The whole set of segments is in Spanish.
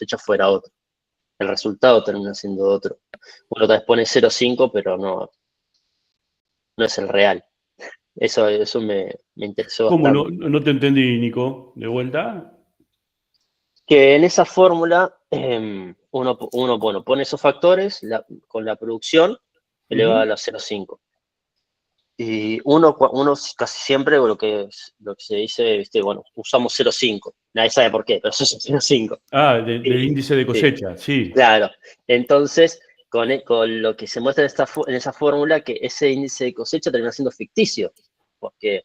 cosecha fuera otro. El resultado termina siendo otro. Uno tal vez pone 0,5, pero no es el real. Eso me interesó ¿Cómo? bastante. No te entendí, Nico. ¿De vuelta? Que en esa fórmula uno, bueno, pone esos factores con la producción elevada a Ujú. los 0,5. Y uno casi siempre lo que se dice, ¿viste? Bueno, usamos 0,5. Nadie sabe por qué, pero eso es 0,5. Ah, del Y, índice de sí, cosecha, sí. claro. Entonces, con lo que se muestra en esa fórmula, que ese índice de cosecha termina siendo ficticio, porque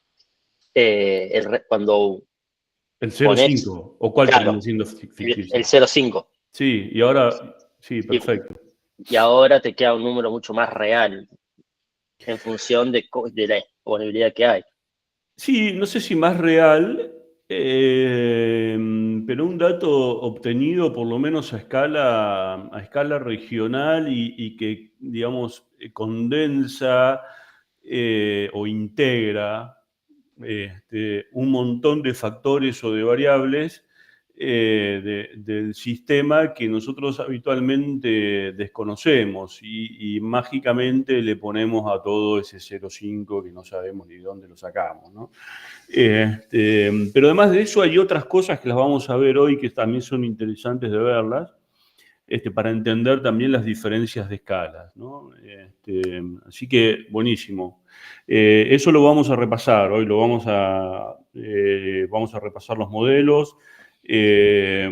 cuando El pones, 0,5. ¿O cuál termina claro, siendo el ficticio? 0,5. Sí, y ahora, sí, Y, perfecto. y ahora te queda un número mucho más real en función de la disponibilidad que hay. Sí, no sé si más real, eh, pero un dato obtenido por lo menos a escala regional y que, digamos, condensa o integra un montón de factores o de variables del sistema que nosotros habitualmente desconocemos y mágicamente le ponemos a todo ese 0,5 que no sabemos ni de dónde lo sacamos, ¿no? Pero además de eso hay otras cosas que las vamos a ver hoy que también son interesantes de verlas, para entender también las diferencias de escalas, ¿no? Así que buenísimo. Eso lo vamos a repasar, hoy vamos a repasar los modelos eh,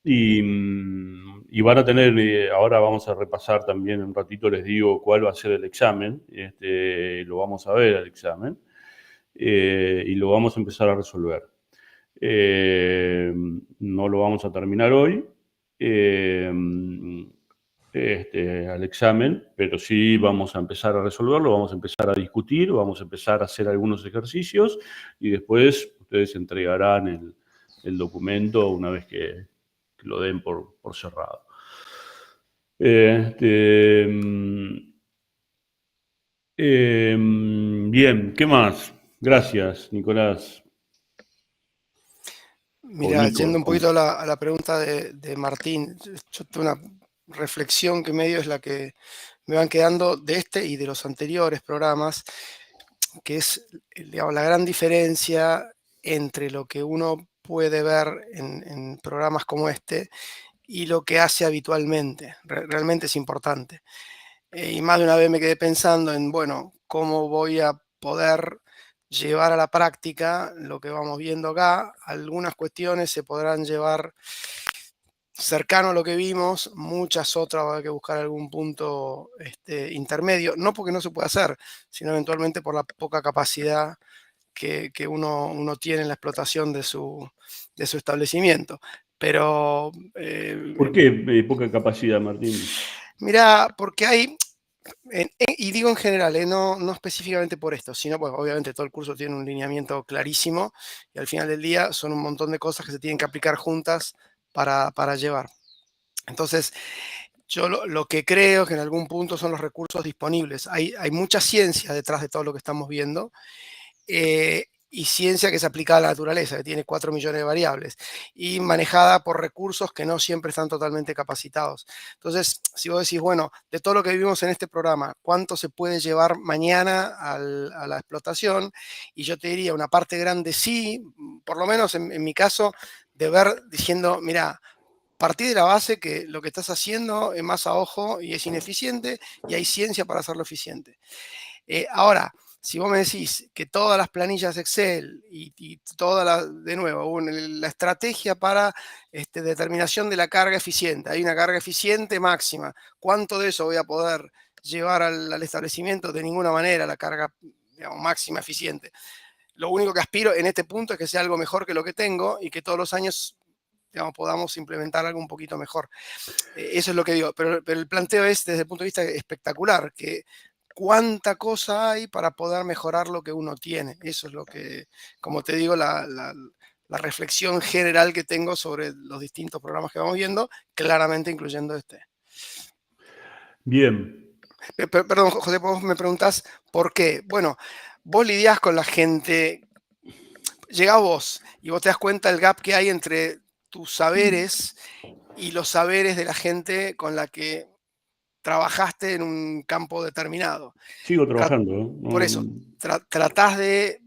y van a tener, ahora vamos a repasar también, en un ratito les digo cuál va a ser el examen, lo vamos a ver el examen y lo vamos a empezar a resolver. No lo vamos a terminar hoy, eh, al examen, pero sí vamos a empezar a resolverlo, vamos a empezar a discutir, vamos a empezar a hacer algunos ejercicios y después ustedes entregarán el documento una vez que lo den por cerrado. Bien, ¿qué más? Gracias, Nicolás. O Mira, Nico. yendo un poquito a la pregunta de Martín, yo tengo una reflexión que medio es la que me van quedando de este y de los anteriores programas, que es, digamos, la gran diferencia entre lo que uno puede ver en programas como este y lo que hace habitualmente. Realmente es importante. Y más de una vez me quedé pensando en, bueno, cómo voy a poder llevar a la práctica lo que vamos viendo acá. Algunas cuestiones se podrán llevar cercano a lo que vimos, muchas otras va a haber que buscar algún punto intermedio, no porque no se pueda hacer, sino eventualmente por la poca capacidad que uno tiene en la explotación de su establecimiento. Pero ¿Por qué poca capacidad, Martín? mira, porque hay, y digo en general, no específicamente por esto, sino pues obviamente todo el curso tiene un lineamiento clarísimo y al final del día son un montón de cosas que se tienen que aplicar juntas para llevar. Entonces, yo lo que creo que en algún punto son los recursos disponibles. Hay mucha ciencia detrás de todo lo que estamos viendo y ciencia que se aplica a la naturaleza, que tiene 4 millones de variables y manejada por recursos que no siempre están totalmente capacitados. Entonces, si vos decís, bueno, de todo lo que vivimos en este programa, ¿cuánto se puede llevar mañana a la explotación? Y yo te diría, una parte grande sí, por lo menos en mi caso, de ver diciendo, mira, partí de la base que lo que estás haciendo es más a ojo y es ineficiente y hay ciencia para hacerlo eficiente. Ahora, si vos me decís que todas las planillas Excel y toda de nuevo, la estrategia para determinación de la carga eficiente, hay una carga eficiente máxima, ¿cuánto de eso voy a poder llevar al establecimiento? De ninguna manera la carga, digamos, máxima eficiente. Lo único que aspiro en este punto es que sea algo mejor que lo que tengo y que todos los años, digamos, podamos implementar algo un poquito mejor. Eso es lo que digo, pero el planteo es desde el punto de vista espectacular, que cuánta cosa hay para poder mejorar lo que uno tiene. Eso es lo que, como te digo, la reflexión general que tengo sobre los distintos programas que vamos viendo, claramente incluyendo este. Bien. Perdón, José, vos me preguntás por qué. Bueno, vos lidiás con la gente, llegás vos y vos te das cuenta del gap que hay entre tus saberes y los saberes de la gente con la que trabajaste en un campo determinado. Sigo Tra- trabajando, ¿no? por eso, tratás de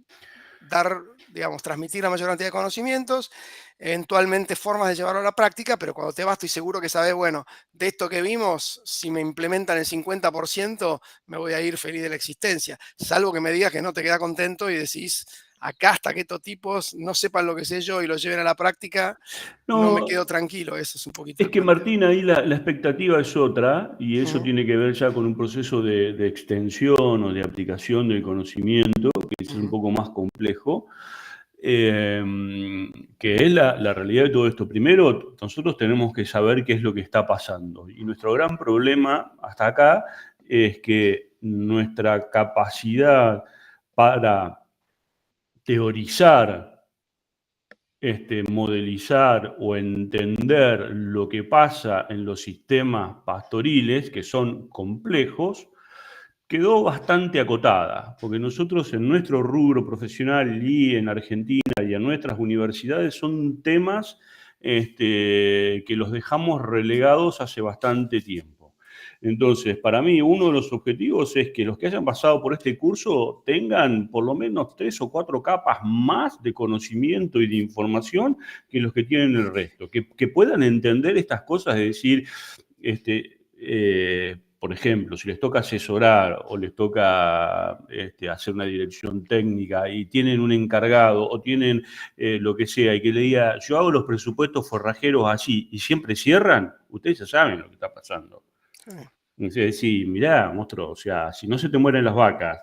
dar, digamos, transmitir la mayor cantidad de conocimientos, eventualmente formas de llevarlo a la práctica, pero cuando te vas estoy seguro que sabes, bueno, de esto que vimos, si me implementan el 50%, me voy a ir feliz de la existencia, salvo que me digas que no te queda contento y decís, acá hasta que estos tipos no sepan lo que sé yo y lo lleven a la práctica, no me No, quedo tranquilo. Eso es un poquito es el que planteo. Martín, ahí la expectativa es otra, y eso Ujú, tiene que ver ya con un proceso de extensión o de aplicación del conocimiento, que es un ujú, poco más complejo, eh, que es la realidad de todo esto. Primero, nosotros tenemos que saber qué es lo que está pasando. Y nuestro gran problema hasta acá es que nuestra capacidad para teorizar, modelizar o entender lo que pasa en los sistemas pastoriles, que son complejos, quedó bastante acotada, porque nosotros en nuestro rubro profesional y en Argentina y en nuestras universidades son temas que los dejamos relegados hace bastante tiempo. Entonces, para mí, uno de los objetivos es que los que hayan pasado por este curso tengan por lo menos 3 o 4 capas más de conocimiento y de información que los que tienen el resto, que puedan entender estas cosas, de decir, por ejemplo, si les toca asesorar o les toca hacer una dirección técnica y tienen un encargado o tienen lo que sea y que le diga, yo hago los presupuestos forrajeros así y siempre cierran, ustedes ya saben lo que está pasando. sí, Es decir, mirá, monstruo, o sea, si no se te mueren las vacas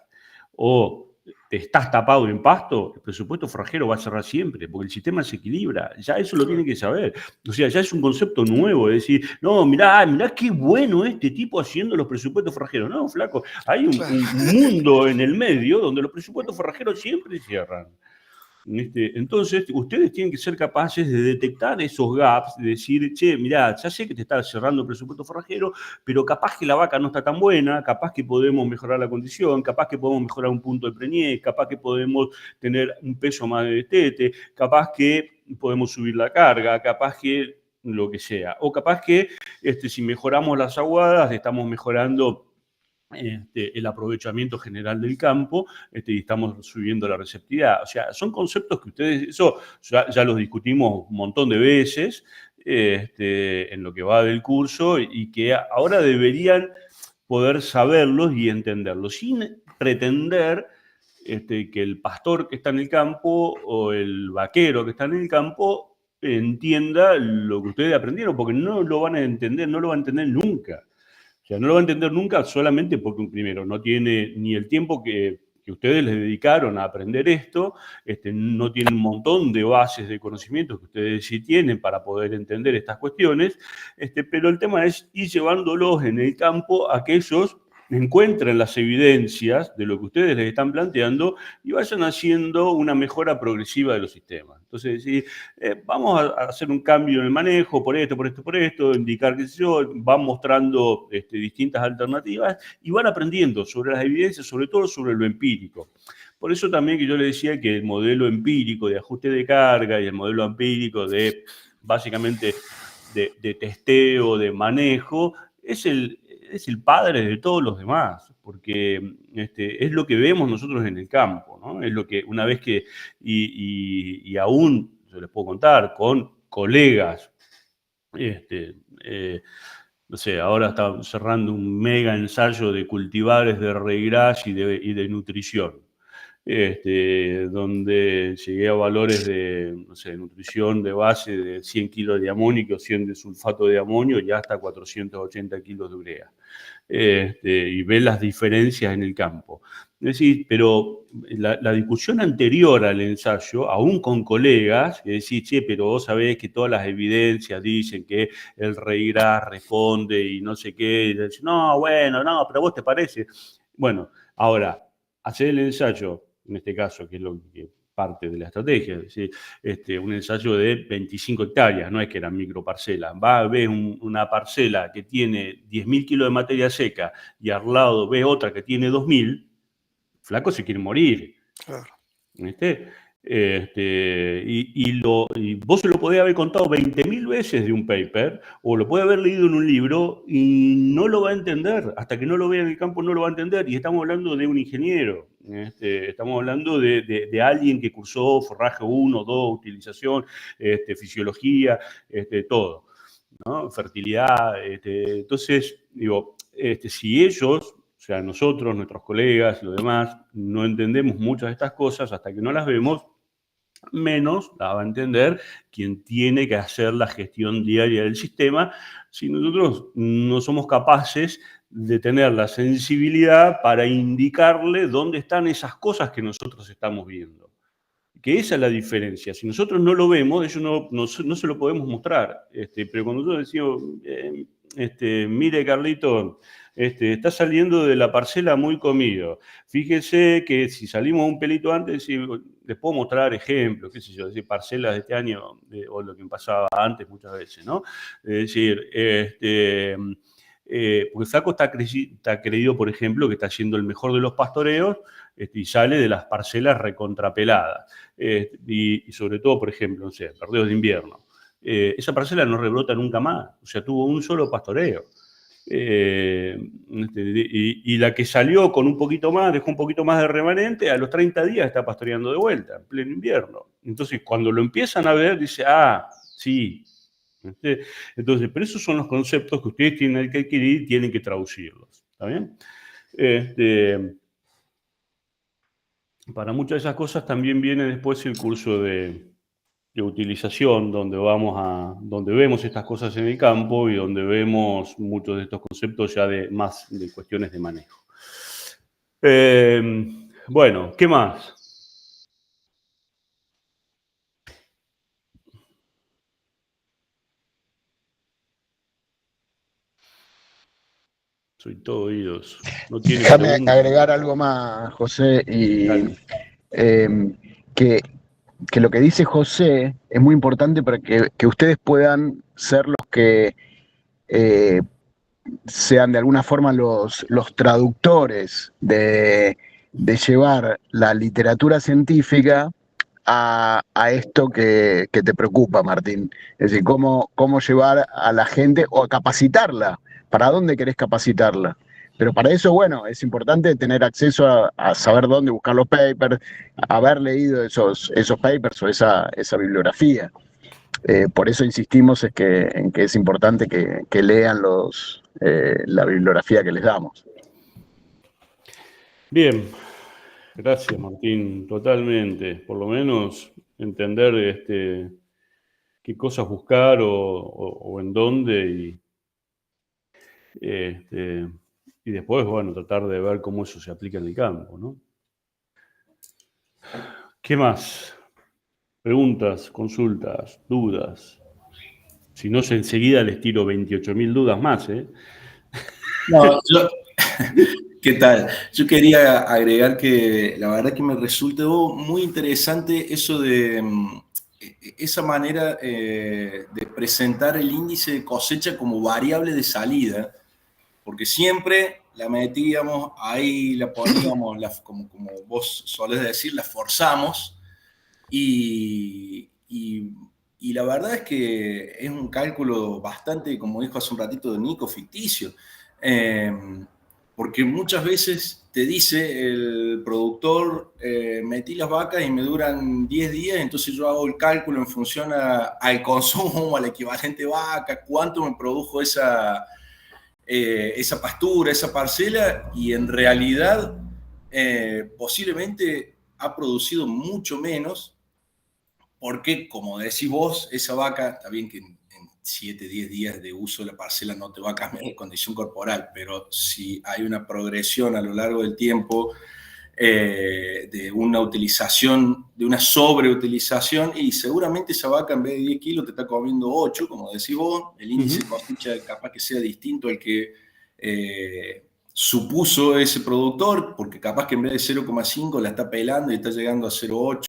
o te estás tapado en pasto, el presupuesto forrajero va a cerrar siempre, porque el sistema se equilibra. Ya eso lo claro. tienen que saber. O sea, ya es un concepto nuevo, es decir, no, mirá qué bueno este tipo haciendo los presupuestos forrajeros. No, flaco, hay Claro. un mundo en el medio donde los presupuestos forrajeros siempre cierran. Entonces, ustedes tienen que ser capaces de detectar esos gaps, de decir, che, mirá, ya sé que te está cerrando el presupuesto forrajero, pero capaz que la vaca no está tan buena, capaz que podemos mejorar la condición, capaz que podemos mejorar un punto de preñez, capaz que podemos tener un peso más de destete, capaz que podemos subir la carga, capaz que lo que sea. O capaz que si mejoramos las aguadas, estamos mejorando el aprovechamiento general del campo y estamos subiendo la receptividad. O sea, son conceptos que ustedes, eso ya los discutimos un montón de veces en lo que va del curso y que ahora deberían poder saberlos y entenderlos, sin pretender que el pastor que está en el campo o el vaquero que está en el campo entienda lo que ustedes aprendieron, porque no lo van a entender, no lo van a entender nunca. O sea, no lo va a entender nunca solamente porque, primero, no tiene ni el tiempo que ustedes les dedicaron a aprender esto, no tiene un montón de bases de conocimientos que ustedes sí tienen para poder entender estas cuestiones, pero el tema es ir llevándolos en el campo a que ellos encuentren las evidencias de lo que ustedes les están planteando y vayan haciendo una mejora progresiva de los sistemas. Entonces, decir, vamos a hacer un cambio en el manejo por esto, por esto, por esto, indicar que yo, van mostrando distintas alternativas y van aprendiendo sobre las evidencias, sobre todo sobre lo empírico. Por eso también que yo le decía que el modelo empírico de ajuste de carga y el modelo empírico de, básicamente, de testeo, de manejo, es el padre de todos los demás, porque es lo que vemos nosotros en el campo, ¿no? Es lo que una vez que, y aún, yo les puedo contar, con colegas, no sé, ahora está cerrando un mega ensayo de cultivares de regras y de nutrición. Donde llegué a valores de, no sé, nutrición de base de 100 kilos de amonio, 100 de sulfato de amonio y hasta 480 kilos de urea. Y ver las diferencias en el campo. Es decir, pero la discusión anterior al ensayo, aún con colegas, que decís, che, pero vos sabés que todas las evidencias dicen que el reirás responde y no sé qué, y decís, no, bueno, no, pero vos te parece. Bueno, ahora, hacer el ensayo, en este caso, que es lo que parte de la estrategia, es decir, un ensayo de 25 hectáreas, no es que eran microparcelas. Ves una parcela que tiene 10.000 kilos de materia seca y al lado ves otra que tiene 2.000, flaco se quiere morir. Claro. ¿Viste? Y vos se lo podés haber contado 20.000 veces de un paper, o lo puede haber leído en un libro, y no lo va a entender. Hasta que no lo vea en el campo no lo va a entender. Y estamos hablando de un ingeniero. Estamos hablando de alguien que cursó forraje 1, 2, utilización, fisiología, todo, ¿no? Fertilidad. Entonces, digo, si ellos, o sea, nosotros, nuestros colegas y los demás, no entendemos muchas de estas cosas hasta que no las vemos, menos la va a entender quien tiene que hacer la gestión diaria del sistema, si nosotros no somos capaces de tener la sensibilidad para indicarle dónde están esas cosas que nosotros estamos viendo. Que esa es la diferencia. Si nosotros no lo vemos, ellos no se lo podemos mostrar. Pero cuando nosotros decimos, mire Carlito, está saliendo de la parcela muy comido. Fíjese que si salimos un pelito antes, les puedo mostrar ejemplos, qué sé yo, decir, parcelas de este año o lo que pasaba antes muchas veces, ¿no? Es decir, porque Saco está creído, por ejemplo, que está haciendo el mejor de los pastoreos y sale de las parcelas recontrapeladas. Y sobre todo, por ejemplo, no sé, perdeos de invierno. Esa parcela no rebrota nunca más, o sea, tuvo un solo pastoreo. Y la que salió con un poquito más, dejó un poquito más de remanente, a los 30 días está pastoreando de vuelta, en pleno invierno. Entonces, cuando lo empiezan a ver, dice, sí. Entonces, pero esos son los conceptos que ustedes tienen que adquirir y tienen que traducirlos. ¿Está bien? Para muchas de esas cosas también viene después el curso de utilización, donde vemos estas cosas en el campo y donde vemos muchos de estos conceptos ya más de cuestiones de manejo. Bueno, ¿qué más? Soy todo oídos. No tiene Déjame pregunta. agregar algo más, José, y que lo que dice José es muy importante para que ustedes puedan ser los que sean de alguna forma los traductores de llevar la literatura científica a esto que te preocupa, Martín. Es decir, cómo llevar a la gente o a capacitarla. ¿Para dónde querés capacitarla? Pero para eso, bueno, es importante tener acceso a saber dónde buscar los papers, haber leído esos papers o esa bibliografía. Por eso insistimos en que es importante que lean la bibliografía que les damos. Bien, gracias Martín, totalmente. Por lo menos entender qué cosas buscar o en dónde y después, bueno, tratar de ver cómo eso se aplica en el campo, ¿no? ¿Qué más? Preguntas, consultas, dudas. Si no, enseguida les tiro 28.000 dudas más, ¿eh? No, ¿qué tal? Yo quería agregar que la verdad que me resultó muy interesante eso de esa manera de presentar el índice de cosecha como variable de salida, porque siempre la metíamos ahí, la poníamos, como vos solés decir, la forzamos y la verdad es que es un cálculo bastante, como dijo hace un ratito de Nico, ficticio. Porque muchas veces te dice el productor, metí las vacas y me duran 10 días, entonces yo hago el cálculo en función al consumo, al equivalente vaca, cuánto me produjo esa pastura, esa parcela, y en realidad posiblemente ha producido mucho menos, porque como decís vos, esa vaca, está bien que en 7, 10 días de uso de la parcela no te va a cambiar la condición corporal, pero si hay una progresión a lo largo del tiempo de una utilización, de una sobreutilización, y seguramente esa vaca en vez de 10 kilos te está comiendo 8, como decís vos, el índice de cosecha capaz que sea distinto al que supuso ese productor, porque capaz que en vez de 0,5 la está pelando y está llegando a 0,8,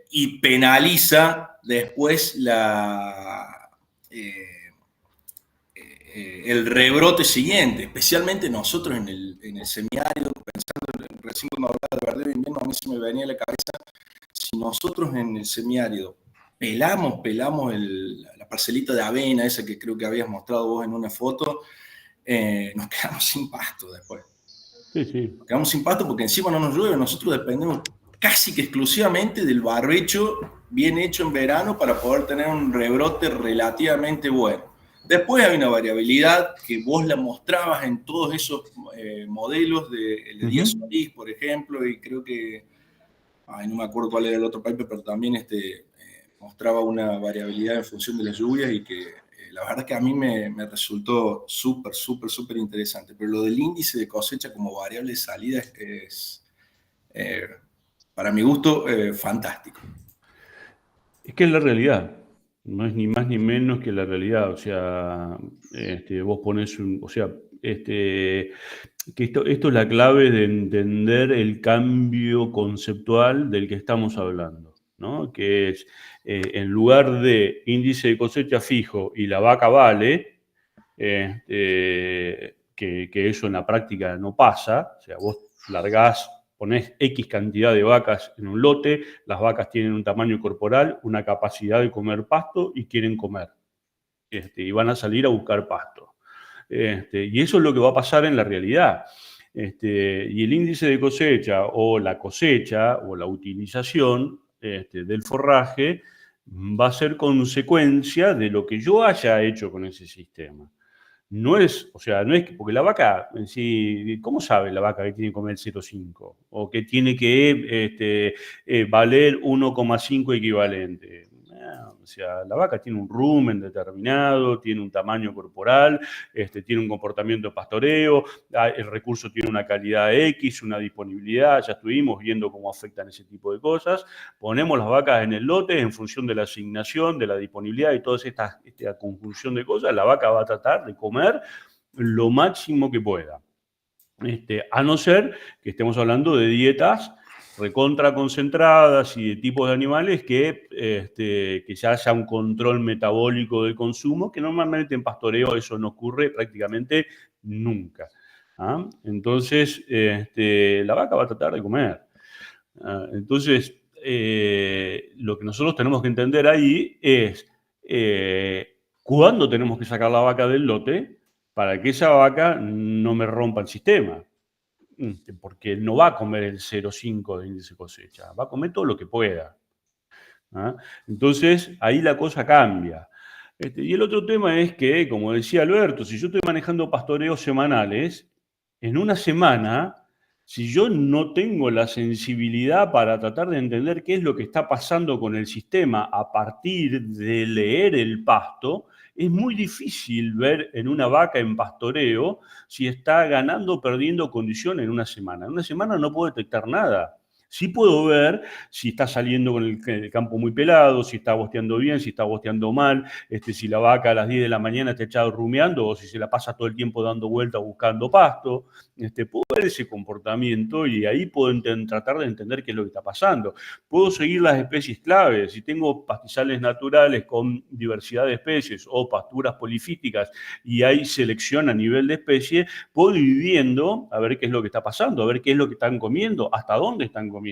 y penaliza después el rebrote siguiente, especialmente nosotros en el semiárido, pensando recién cuando hablaba de verdeo invierno, a mí se me venía a la cabeza si nosotros en el semiárido pelamos la parcelita de avena, esa que creo que habías mostrado vos en una foto, nos quedamos sin pasto después. Sí. Nos quedamos sin pasto porque encima no nos llueve, nosotros dependemos casi que exclusivamente del barbecho bien hecho en verano para poder tener un rebrote relativamente bueno. Después hay una variabilidad que vos la mostrabas en todos esos modelos de Díaz Solís, por ejemplo, y creo que, no me acuerdo cuál era el otro paper, pero también mostraba una variabilidad en función de las lluvias y que la verdad que a mí me resultó súper interesante. Pero lo del índice de cosecha como variable de salida es para mi gusto, fantástico. Es que es la realidad, no es ni más ni menos que la realidad. O sea, vos ponés que esto es la clave de entender el cambio conceptual del que estamos hablando, ¿no? Que es, en lugar de índice de cosecha fijo y la vaca vale, que eso en la práctica no pasa. O sea, vos largás, ponés X cantidad de vacas en un lote, las vacas tienen un tamaño corporal, una capacidad de comer pasto y quieren comer. Y van a salir a buscar pasto. Y eso es lo que va a pasar en la realidad. Y el índice de cosecha o la utilización del forraje va a ser consecuencia de lo que yo haya hecho con ese sistema. No es que, porque la vaca en sí, ¿cómo sabe la vaca que tiene que comer 0,5? O que tiene que valer 1,5 equivalente. O sea, la vaca tiene un rumen determinado, tiene un tamaño corporal, tiene un comportamiento de pastoreo, el recurso tiene una calidad X, una disponibilidad, ya estuvimos viendo cómo afectan ese tipo de cosas. Ponemos las vacas en el lote en función de la asignación, de la disponibilidad y toda esta conjunción de cosas. La vaca va a tratar de comer lo máximo que pueda. A no ser que estemos hablando de dietas recontra concentradas y de tipos de animales que ya haya un control metabólico del consumo, que normalmente en pastoreo eso no ocurre prácticamente nunca. Entonces, la vaca va a tratar de comer. Entonces, lo que nosotros tenemos que entender ahí es cuándo tenemos que sacar la vaca del lote para que esa vaca no me rompa el sistema. Porque no va a comer el 0,5 de índice de cosecha, va a comer todo lo que pueda. Entonces, ahí la cosa cambia. Y el otro tema es que, como decía Alberto, si yo estoy manejando pastoreos semanales, en una semana, si yo no tengo la sensibilidad para tratar de entender qué es lo que está pasando con el sistema a partir de leer el pasto, es muy difícil ver en una vaca en pastoreo si está ganando o perdiendo condición en una semana. En una semana no puedo detectar nada. Sí puedo ver si está saliendo con el campo muy pelado, si está bosteando bien, si está bosteando mal, si la vaca a las 10 de la mañana está echado rumiando o si se la pasa todo el tiempo dando vueltas buscando pasto. Puedo ver ese comportamiento y ahí puedo tratar de entender qué es lo que está pasando. Puedo seguir las especies claves. Si tengo pastizales naturales con diversidad de especies o pasturas polifíticas y hay selección a nivel de especie, puedo ir viendo a ver qué es lo que está pasando, a ver qué es lo que están comiendo, hasta dónde están comiendo.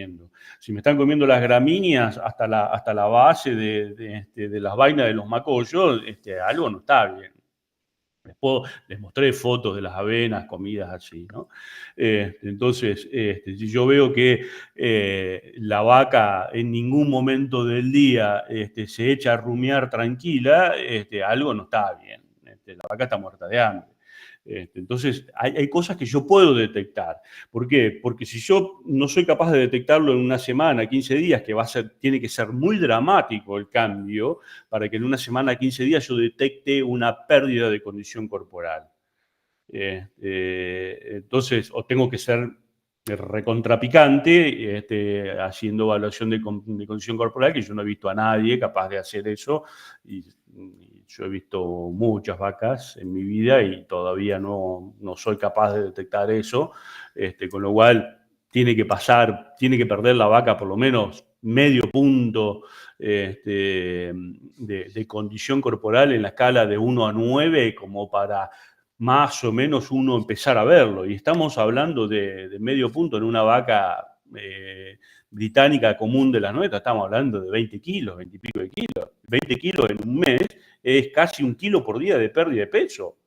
Si me están comiendo las gramíneas hasta la base de las vainas de los macollos, algo no está bien. Les mostré fotos de las avenas comidas así, ¿no? Entonces, si yo veo que la vaca en ningún momento del día se echa a rumiar tranquila, algo no está bien. La vaca está muerta de hambre. Entonces, hay cosas que yo puedo detectar. ¿Por qué? Porque si yo no soy capaz de detectarlo en una semana, 15 días, que tiene que ser muy dramático el cambio, para que en una semana, 15 días, yo detecte una pérdida de condición corporal. Entonces, o tengo que ser recontrapicante, haciendo evaluación de condición corporal, que yo no he visto a nadie capaz de hacer eso, y yo he visto muchas vacas en mi vida y todavía no soy capaz de detectar eso, con lo cual tiene que perder la vaca por lo menos medio punto de condición corporal en la escala de 1 a 9 como para más o menos uno empezar a verlo. Y estamos hablando de medio punto en una vaca británica común de las nuestras, estamos hablando de 20 kilos, 20 y pico de kilos. 20 kilos en un mes es casi 1 kilo por día de pérdida de peso.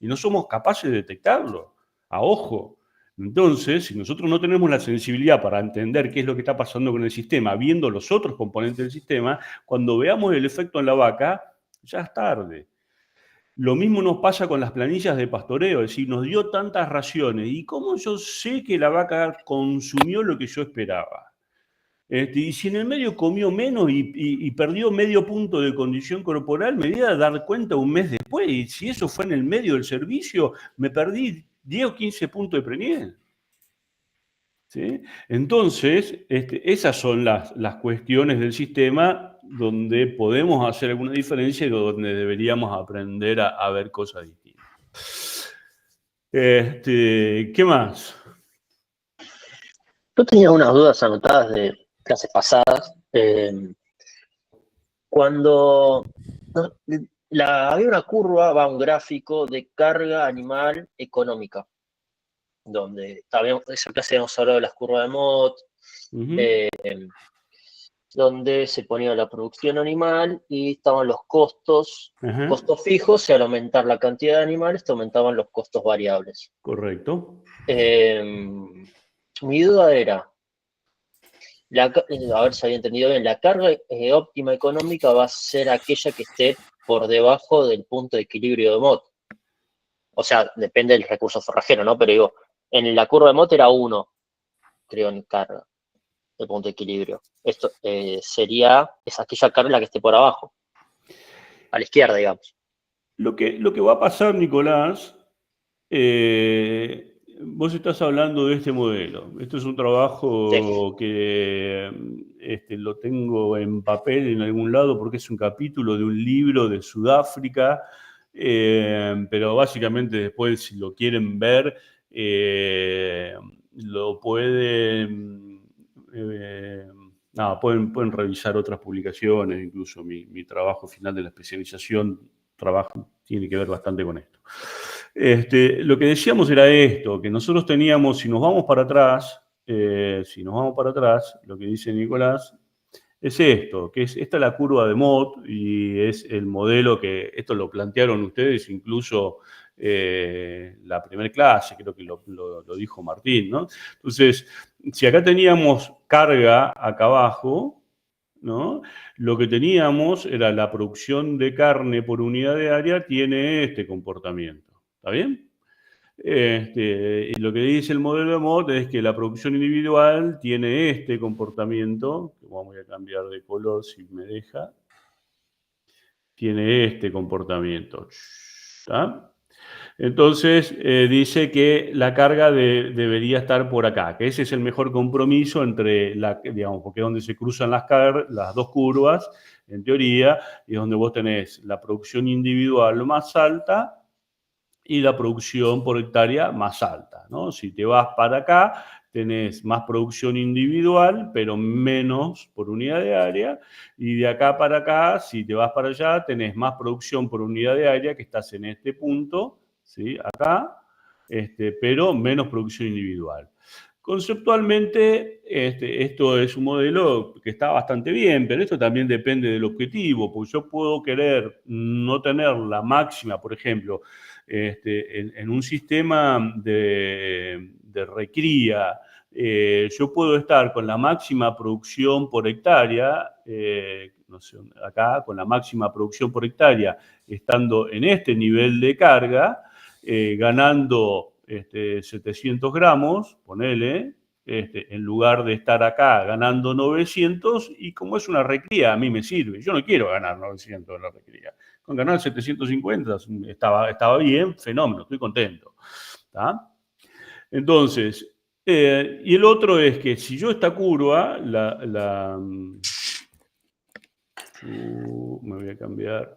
Y no somos capaces de detectarlo, a ojo. Entonces, si nosotros no tenemos la sensibilidad para entender qué es lo que está pasando con el sistema, viendo los otros componentes del sistema, cuando veamos el efecto en la vaca, ya es tarde. Lo mismo nos pasa con las planillas de pastoreo, es decir, nos dio tantas raciones. ¿Y cómo yo sé que la vaca consumió lo que yo esperaba? Y si en el medio comió menos y perdió medio punto de condición corporal, me voy a dar cuenta un mes después. Y si eso fue en el medio del servicio, me perdí 10 o 15 puntos de Prenier. ¿Sí? Entonces, esas son las cuestiones del sistema donde podemos hacer alguna diferencia y donde deberíamos aprender a ver cosas distintas. ¿Qué más? Yo tenía unas dudas anotadas de clases pasadas. Cuando había una curva, un gráfico de carga animal económica, donde esa clase habíamos hablado de las curvas de Mott, donde se ponía la producción animal y estaban los costos, costos fijos, y al aumentar la cantidad de animales te aumentaban los costos variables. Correcto. Mi duda era, a ver si había entendido bien, la carga óptima económica va a ser aquella que esté por debajo del punto de equilibrio de Mott. O sea, depende del recurso forrajero, ¿no? Pero digo, en la curva de Mott era 1, creo, en carga, el punto de equilibrio. Esto es aquella carga que esté por abajo, a la izquierda, digamos. Lo que va a pasar, Nicolás, vos estás hablando de este modelo. Esto es un trabajo que lo tengo en papel en algún lado porque es un capítulo de un libro de Sudáfrica, pero básicamente después, si lo quieren ver, lo pueden revisar otras publicaciones, incluso mi trabajo final de la especialización tiene que ver bastante con esto. Lo que decíamos era esto, que nosotros teníamos, si nos vamos para atrás, lo que dice Nicolás, es esto, que esta es la curva de Mott y es el modelo que, esto lo plantearon ustedes incluso la primera clase, creo que lo dijo Martín, ¿no? Entonces, si acá teníamos carga acá abajo, ¿no? Lo que teníamos era la producción de carne por unidad de área tiene este comportamiento, ¿está bien? Y lo que dice el modelo de Mott es que la producción individual tiene este comportamiento, que voy a cambiar de color si me deja, tiene este comportamiento, ¿está? Entonces, dice que la carga debería estar por acá, que ese es el mejor compromiso entre, digamos, porque es donde se cruzan las dos curvas, en teoría, y es donde vos tenés la producción individual más alta y la producción por hectárea más alta, ¿no? Si te vas para acá, tenés más producción individual, pero menos por unidad de área, y de acá para acá, si te vas para allá, tenés más producción por unidad de área, que estás en este punto, ¿sí? Acá, pero menos producción individual. Conceptualmente, esto es un modelo que está bastante bien, pero esto también depende del objetivo, porque yo puedo querer no tener la máxima, por ejemplo, en un sistema de recría, yo puedo estar con la máxima producción por hectárea, no sé, acá con la máxima producción por hectárea, estando en este nivel de carga, ganando 700 gramos, ponele, en lugar de estar acá ganando 900, y como es una recría, a mí me sirve. Yo no quiero ganar 900 en la recría. Con ganar 750 estaba bien, fenómeno, estoy contento. ¿Tá? Entonces, y el otro es que si yo esta curva, me voy a cambiar.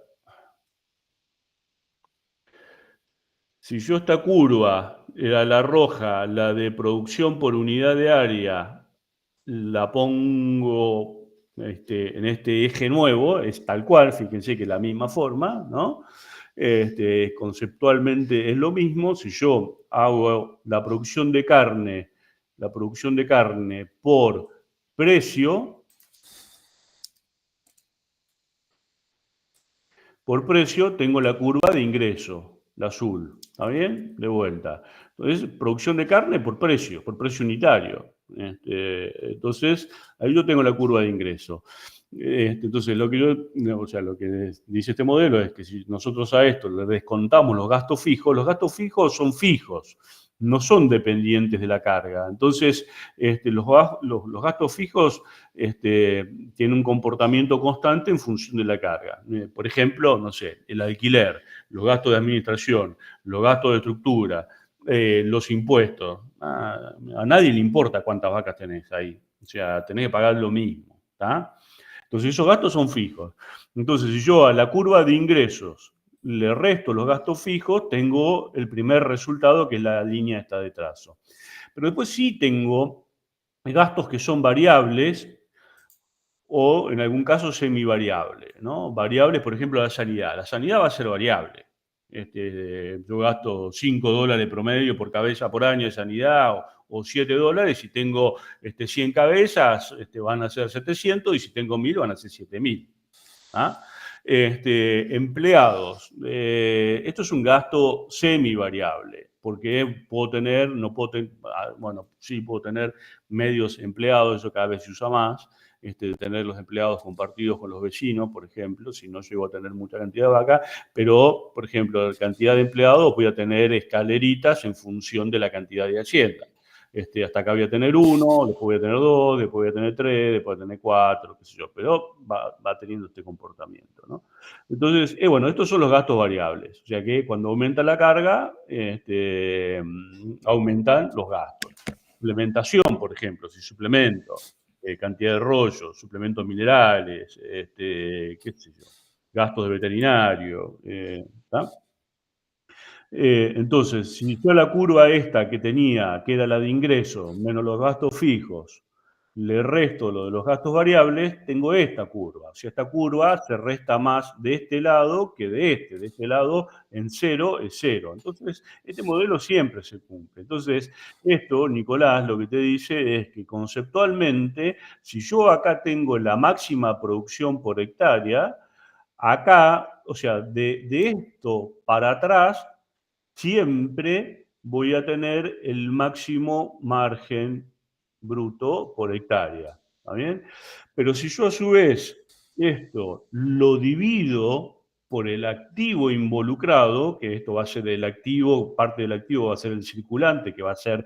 Si yo esta curva, la roja, la de producción por unidad de área, la pongo en este eje nuevo, es tal cual, fíjense que es la misma forma, ¿no? Conceptualmente es lo mismo. Si yo hago la producción de carne, la producción de carne por precio, tengo la curva de ingreso, la azul. ¿Está bien? De vuelta. Entonces, producción de carne por precio unitario. Entonces, ahí yo tengo la curva de ingreso. Entonces, lo que dice este modelo es que si nosotros a esto le descontamos los gastos fijos son fijos, no son dependientes de la carga. Entonces, los gastos fijos tienen un comportamiento constante en función de la carga. Por ejemplo, no sé, el alquiler, los gastos de administración, los gastos de estructura, los impuestos. A nadie le importa cuántas vacas tenés ahí. O sea, tenés que pagar lo mismo. ¿Está? Entonces, esos gastos son fijos. Entonces, si yo a la curva de ingresos le resto los gastos fijos, tengo el primer resultado, que es la línea esta de trazo. Pero después sí tengo gastos que son variables o, en algún caso, semivariables, ¿no? Variables, por ejemplo, la sanidad. La sanidad va a ser variable. Yo gasto $5 promedio por cabeza por año de sanidad o $7, si tengo 100 cabezas van a ser 700 y si tengo 1000 van a ser 7000. ¿Ah? Empleados. Esto es un gasto semivariable porque puedo tener medios empleados, eso cada vez se usa más. Tener los empleados compartidos con los vecinos, por ejemplo, si no llego a tener mucha cantidad de vacas, pero, por ejemplo, la cantidad de empleados voy a tener escaleritas en función de la cantidad de hacienda. Hasta acá voy a tener 1, después voy a tener 2, después voy a tener 3, después voy a tener 4, qué sé yo, pero va teniendo este comportamiento, ¿no? Entonces, estos son los gastos variables, o sea que cuando aumenta la carga, aumentan los gastos. Suplementación, por ejemplo, si suplemento, cantidad de rollos, suplementos minerales, qué sé yo, gastos de veterinario, ¿está? Entonces, si yo la curva esta que tenía, que era la de ingreso, menos los gastos fijos, le resto lo de los gastos variables, tengo esta curva. O sea, esta curva se resta más de este lado que de este. De este lado, en 0 es 0. Entonces, este modelo siempre se cumple. Entonces, esto, Nicolás, lo que te dice es que conceptualmente, si yo acá tengo la máxima producción por hectárea, acá, o sea, de esto para atrás, siempre voy a tener el máximo margen bruto por hectárea. ¿Está bien? Pero si yo a su vez esto lo divido por el activo involucrado, que esto va a ser el activo, parte del activo va a ser el circulante, que va a ser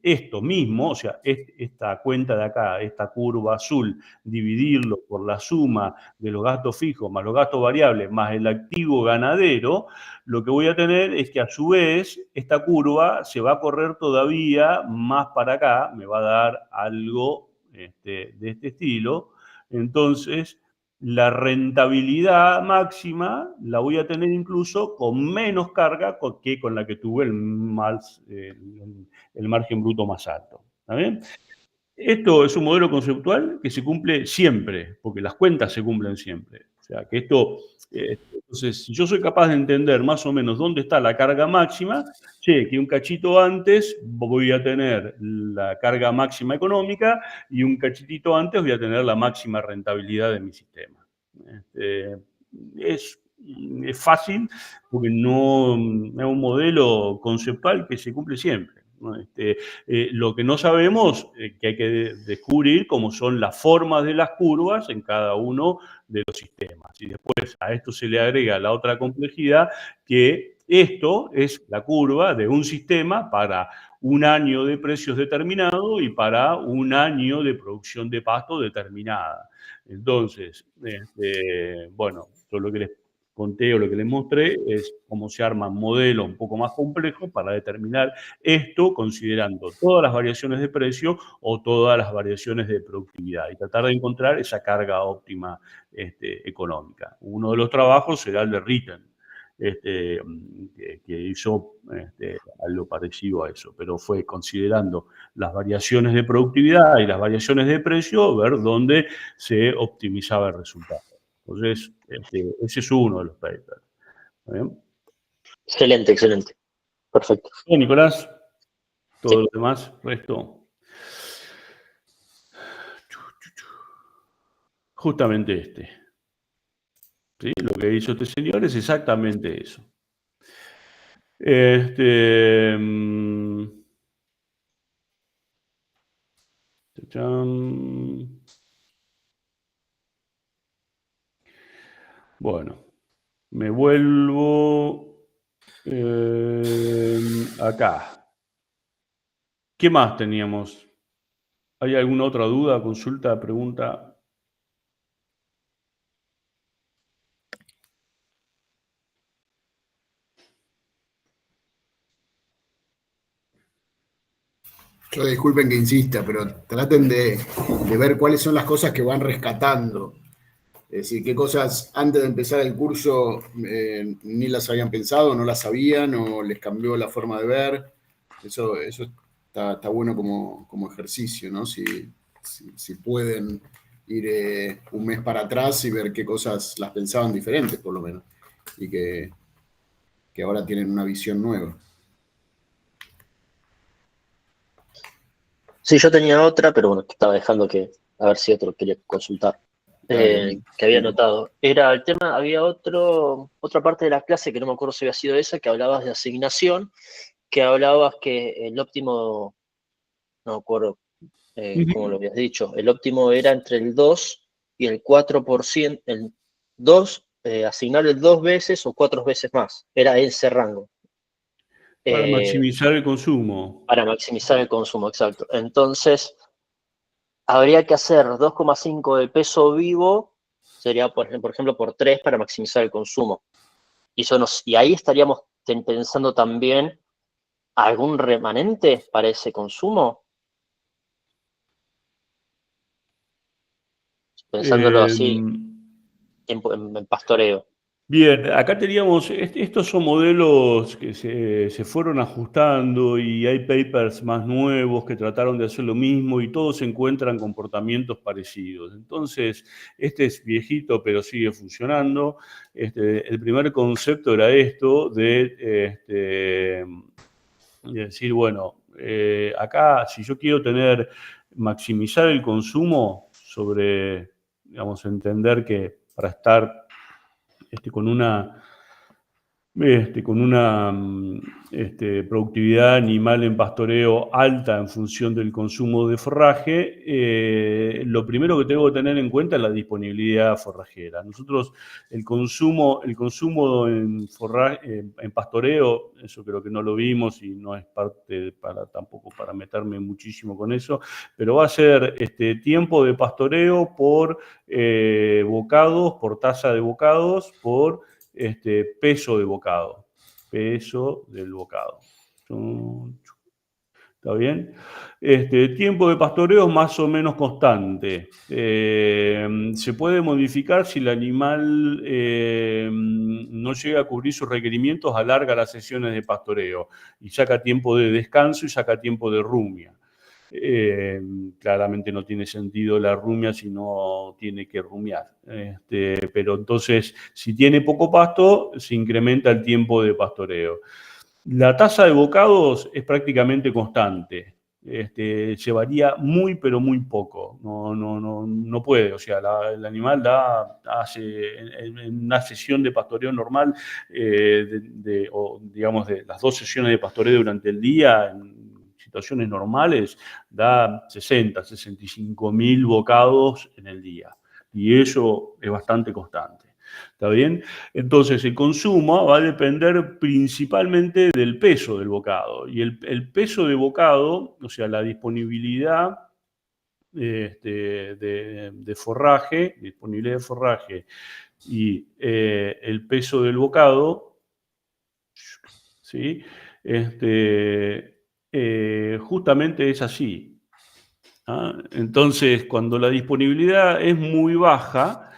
esto mismo, o sea, esta cuenta de acá, esta curva azul, dividirlo por la suma de los gastos fijos más los gastos variables más el activo ganadero, lo que voy a tener es que a su vez esta curva se va a correr todavía más para acá, me va a dar algo de este estilo. Entonces, la rentabilidad máxima la voy a tener incluso con menos carga que con la que tuve el margen bruto más alto. ¿Está bien? Esto es un modelo conceptual que se cumple siempre, porque las cuentas se cumplen siempre. O sea, que esto, entonces, si yo soy capaz de entender más o menos dónde está la carga máxima, sé que un cachito antes voy a tener la carga máxima económica y un cachitito antes voy a tener la máxima rentabilidad de mi sistema. Es fácil porque no es un modelo conceptual que se cumple siempre, ¿no? Lo que no sabemos, que hay que descubrir cómo son las formas de las curvas en cada uno de los sistemas. Y después a esto se le agrega la otra complejidad, que esto es la curva de un sistema para un año de precios determinado y para un año de producción de pasto determinada. Entonces, yo lo que les conté o lo que les mostré es cómo se arman modelos un poco más complejos para determinar esto, considerando todas las variaciones de precio o todas las variaciones de productividad y tratar de encontrar esa carga óptima económica. Uno de los trabajos será el de Ritten, que hizo algo parecido a eso, pero fue considerando las variaciones de productividad y las variaciones de precio, ver dónde se optimizaba el resultado. Entonces, ese es uno de los papers. ¿Bien? Excelente, excelente. Perfecto. Bien, Nicolás, todo lo demás, resto. justamente este. ¿Sí? Lo que hizo este señor es exactamente eso. Chachán. Bueno, me vuelvo acá. ¿Qué más teníamos? ¿Hay alguna otra duda, consulta, pregunta? Yo disculpen que insista, pero traten de ver cuáles son las cosas que van rescatando. Es decir, qué cosas antes de empezar el curso ni las habían pensado, no las sabían o les cambió la forma de ver. Eso está bueno como ejercicio, ¿no? Si pueden ir un mes para atrás y ver qué cosas las pensaban diferentes, por lo menos, y que ahora tienen una visión nueva. Sí, yo tenía otra, pero bueno, estaba dejando a ver si otro quería consultar, que había notado. Era el tema, había otra parte de la clase que no me acuerdo si había sido esa, que hablabas de asignación, que hablabas que el óptimo, no me acuerdo cómo lo habías dicho, el óptimo era entre el 2 y el 4%, el 2, asignarle 2 veces o 4 veces más, era ese rango. Para maximizar el consumo. Para maximizar el consumo, exacto. Entonces, habría que hacer 2,5 de peso vivo, sería por ejemplo por 3 para maximizar el consumo. Y ahí estaríamos pensando también algún remanente para ese consumo. Pensándolo así en pastoreo. Bien, acá teníamos, estos son modelos que se fueron ajustando y hay papers más nuevos que trataron de hacer lo mismo y todos encuentran comportamientos parecidos. Entonces, este es viejito pero sigue funcionando. El primer concepto era esto de decir, bueno, acá si yo quiero maximizar el consumo sobre, digamos, entender que para estar con una productividad animal en pastoreo alta en función del consumo de forraje, lo primero que tengo que tener en cuenta es la disponibilidad forrajera. Nosotros el consumo en pastoreo, eso creo que no lo vimos y no es parte tampoco para meterme muchísimo con eso, pero va a ser tiempo de pastoreo por bocados, por tasa de bocados, por peso de bocado. Peso del bocado. ¿Está bien? Tiempo de pastoreo es más o menos constante. Se puede modificar si el animal no llega a cubrir sus requerimientos, alarga las sesiones de pastoreo y saca tiempo de descanso y saca tiempo de rumia. Claramente no tiene sentido la rumia si no tiene que rumiar. Pero entonces, si tiene poco pasto, se incrementa el tiempo de pastoreo. La tasa de bocados es prácticamente constante. Se varía muy, pero muy poco. No puede. O sea, el animal hace en una sesión de pastoreo normal, digamos, de las 2 sesiones de pastoreo durante el día, en situaciones normales, da 65.000 bocados en el día. Y eso es bastante constante. ¿Está bien? Entonces, el consumo va a depender principalmente del peso del bocado. Y el peso de bocado, o sea, la disponibilidad de forraje, disponibilidad de forraje y el peso del bocado, ¿sí? Justamente es así. Entonces, cuando la disponibilidad es muy baja,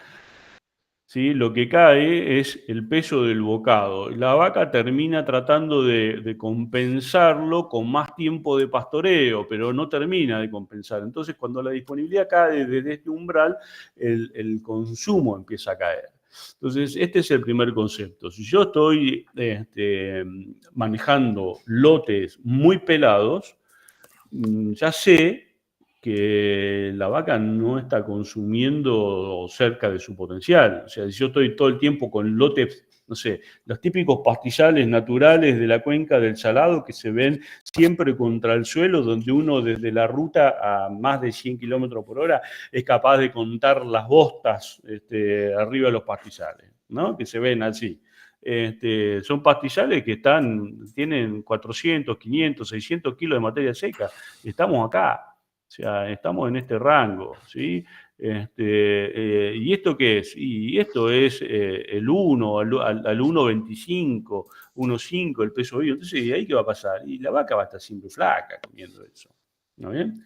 ¿sí? Lo que cae es el peso del bocado. La vaca termina tratando de compensarlo con más tiempo de pastoreo, pero no termina de compensar. Entonces, cuando la disponibilidad cae desde este umbral, el consumo empieza a caer. Entonces, este es el primer concepto. Si yo estoy manejando lotes muy pelados, ya sé que la vaca no está consumiendo cerca de su potencial. O sea, si yo estoy todo el tiempo con lotes, no sé, los típicos pastizales naturales de la cuenca del Salado que se ven siempre contra el suelo, donde uno desde la ruta a más de 100 kilómetros por hora es capaz de contar las bostas arriba de los pastizales, ¿no? Que se ven así. Son pastizales que tienen 400, 500, 600 kilos de materia seca. Estamos acá. O sea, estamos en este rango, ¿sí? ¿Y esto qué es? Y esto es el 1 al 1,25, 1,5 el peso vivo. Entonces, ¿ahí qué va a pasar? Y la vaca va a estar siempre flaca comiendo eso. ¿No bien?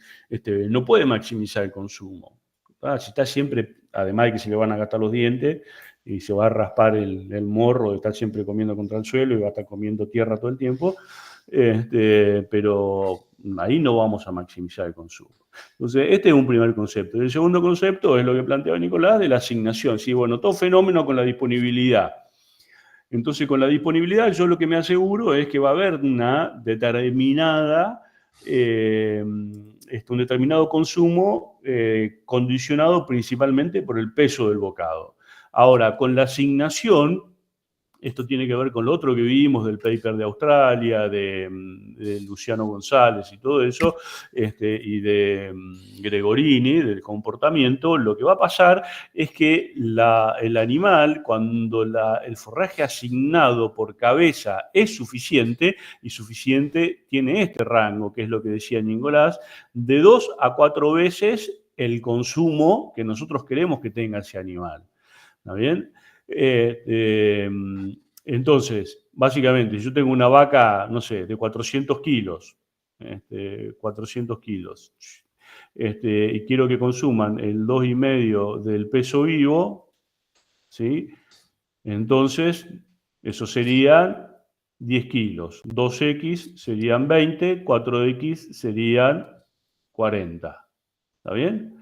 No puede maximizar el consumo. Si está siempre, además de que se le van a gastar los dientes y se va a raspar el morro de estar siempre comiendo contra el suelo y va a estar comiendo tierra todo el tiempo, pero ahí no vamos a maximizar el consumo. Entonces, este es un primer concepto. El segundo concepto es lo que planteaba Nicolás de la asignación. Sí, bueno, todo fenómeno con la disponibilidad. Entonces, con la disponibilidad, yo lo que me aseguro es que va a haber una determinada, un determinado consumo condicionado principalmente por el peso del bocado. Ahora, con la asignación, esto tiene que ver con lo otro que vimos del paper de Australia, de Luciano González y todo eso, y de Gregorini, del comportamiento. Lo que va a pasar es que el animal, cuando el forraje asignado por cabeza es suficiente, y suficiente tiene este rango, que es lo que decía Nicolás, de 2 a 4 veces el consumo que nosotros queremos que tenga ese animal. ¿Está bien? Entonces, básicamente, si yo tengo una vaca, no sé, de 400 kilos, 400 kilos, y quiero que consuman el 2,5 del peso vivo, ¿sí? Entonces, eso serían 10 kilos. 2X serían 20, 4X serían 40. ¿Está bien?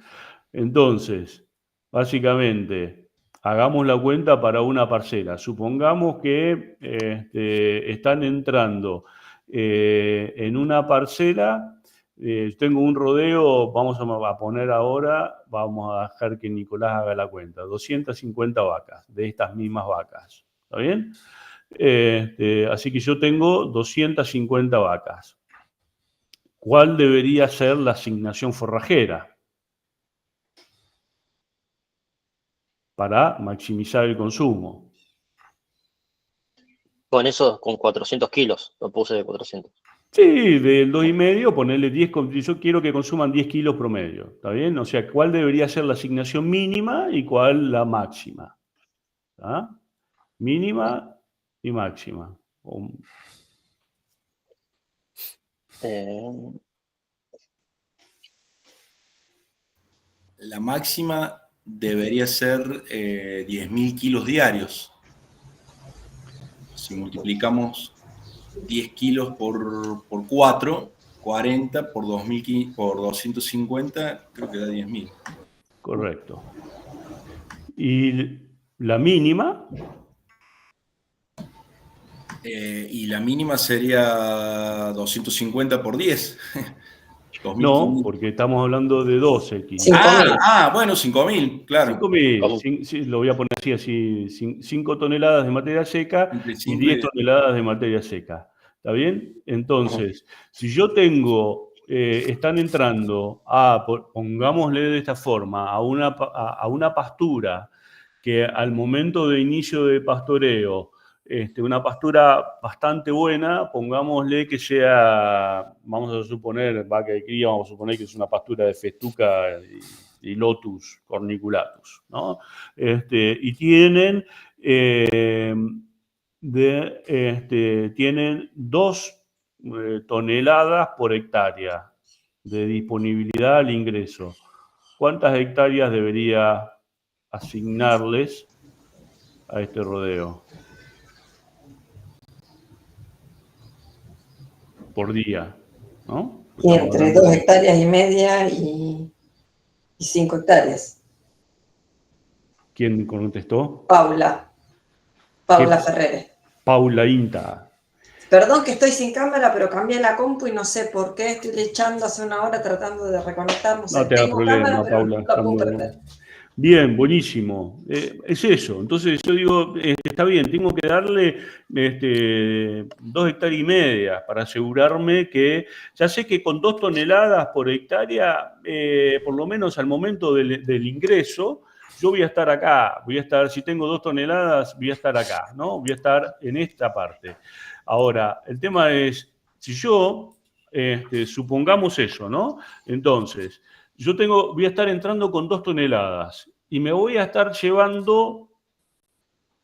Entonces, básicamente, hagamos la cuenta para una parcela. Supongamos que están entrando en una parcela. Tengo un rodeo, vamos a poner ahora, vamos a dejar que Nicolás haga la cuenta. 250 vacas, de estas mismas vacas. ¿Está bien? Así que yo tengo 250 vacas. ¿Cuál debería ser la asignación forrajera para maximizar el consumo? Con eso, con 400 kilos, lo puse de 400. Sí, del 2,5, ponerle 10, yo quiero que consuman 10 kilos promedio, ¿está bien? O sea, ¿cuál debería ser la asignación mínima y cuál la máxima? ¿Está? Mínima y máxima. La máxima debería ser 10.000 kilos diarios. Si multiplicamos 10 kilos por 4, 40 por 250, creo que da 10.000. Correcto. ¿Y la mínima? Y la mínima sería 250 por 10. No, porque estamos hablando de 12X. Bueno, 5.000, claro. 5.000, sí, lo voy a poner así, 5 toneladas de materia seca y 10 toneladas de materia seca. ¿Está bien? Entonces, si yo tengo, están entrando pongámosle de esta forma, a una pastura que al momento de inicio de pastoreo, una pastura bastante buena, pongámosle que sea, vamos a suponer, vaca de cría, vamos a suponer que es una pastura de festuca y lotus corniculatus, ¿no? Y tienen, tienen 2 toneladas por hectárea de disponibilidad al ingreso. ¿Cuántas hectáreas debería asignarles a este rodeo por día, ¿no? Y entre 2,5 hectáreas y 5 hectáreas. ¿Quién contestó? Paula Ferreres. Paula Inta. Perdón que estoy sin cámara, pero cambié la compu y no sé por qué. Estoy echando hace una hora tratando de reconectar. No sé, No te da tengo cámara, problema, pero Paula. nunca puedo Estamos... prender. Bien, buenísimo. Es eso. Entonces yo digo, está bien, tengo que darle 2,5 hectáreas para asegurarme que, ya sé que con 2 toneladas por hectárea, por lo menos al momento del ingreso, yo voy a estar acá, voy a estar, si tengo 2 toneladas, voy a estar acá, ¿no? Voy a estar en esta parte. Ahora, el tema es, si yo, supongamos eso, ¿no? Entonces, voy a estar entrando con 2 toneladas y me voy a estar llevando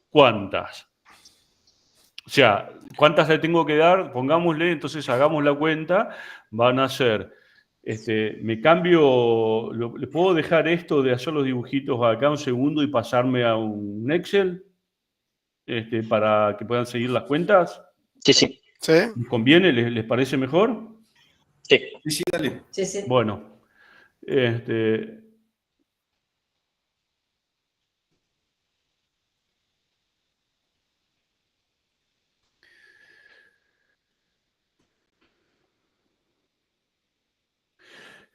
¿cuántas? O sea, ¿cuántas le tengo que dar? Pongámosle, entonces hagamos la cuenta, van a ser, me cambio, ¿le puedo dejar esto de hacer los dibujitos acá un segundo y pasarme a un Excel? Para que puedan seguir las cuentas. Sí, sí. ¿Sí? ¿Les conviene? ¿Les parece mejor? Sí. Sí, sí, dale. Sí, sí. Bueno,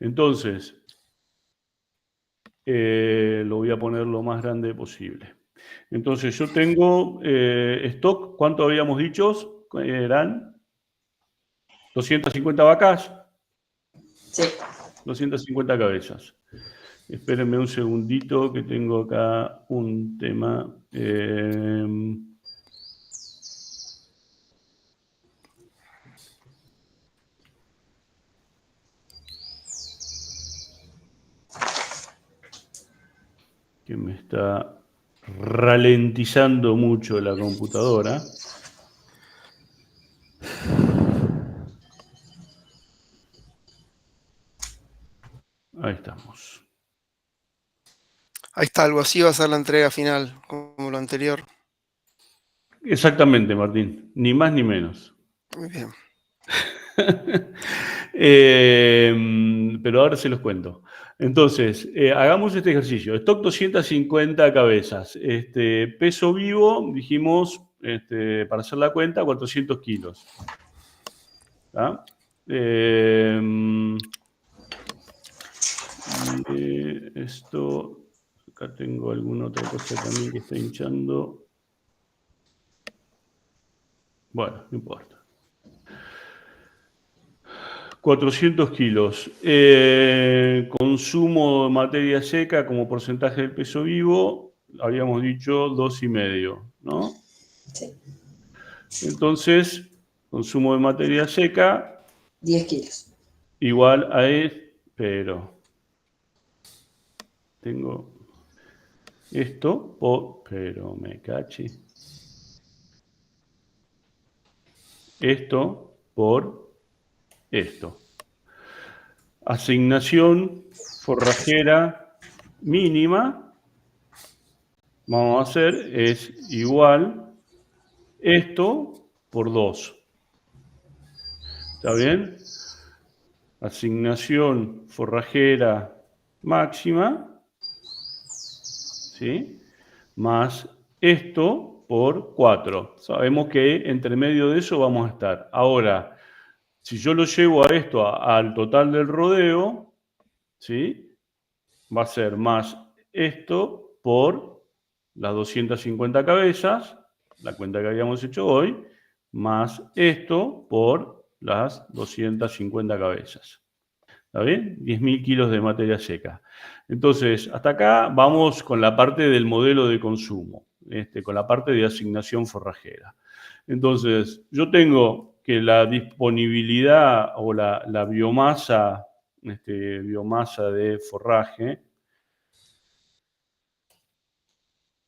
entonces, lo voy a poner lo más grande posible. Entonces, yo tengo stock, ¿cuánto habíamos dicho? Eran 250 vacas, Sí. 250 cabezas. Espérenme un segundito que tengo acá un tema. Que me está ralentizando mucho la computadora. Ahí estamos. Ahí está, algo así va a ser la entrega final, como lo anterior. Exactamente, Martín. Ni más ni menos. Muy bien. Pero ahora se los cuento. Entonces, hagamos este ejercicio. Stock 250 cabezas. Peso vivo, dijimos, para hacer la cuenta, 400 kilos. ¿Tá? Esto, acá tengo alguna otra cosa también que está hinchando. Bueno, no importa. 400 kilos. Consumo de materia seca como porcentaje del peso vivo, habíamos dicho 2,5, ¿no? Sí. Entonces, consumo de materia seca 10 kilos. igual a pero tengo esto, pero me caché. Esto por esto. Asignación forrajera mínima, vamos a hacer, es igual esto por 2. ¿Está bien? Asignación forrajera máxima, ¿sí? Más esto por 4. Sabemos que entre medio de eso vamos a estar. Ahora, si yo lo llevo a esto, al total del rodeo, ¿sí? Va a ser más esto por las 250 cabezas, la cuenta que habíamos hecho hoy, más esto por las 250 cabezas. ¿Está bien? 10.000 kilos de materia seca. Entonces, hasta acá vamos con la parte del modelo de consumo, con la parte de asignación forrajera. Entonces, yo tengo que la disponibilidad o la biomasa, biomasa de forraje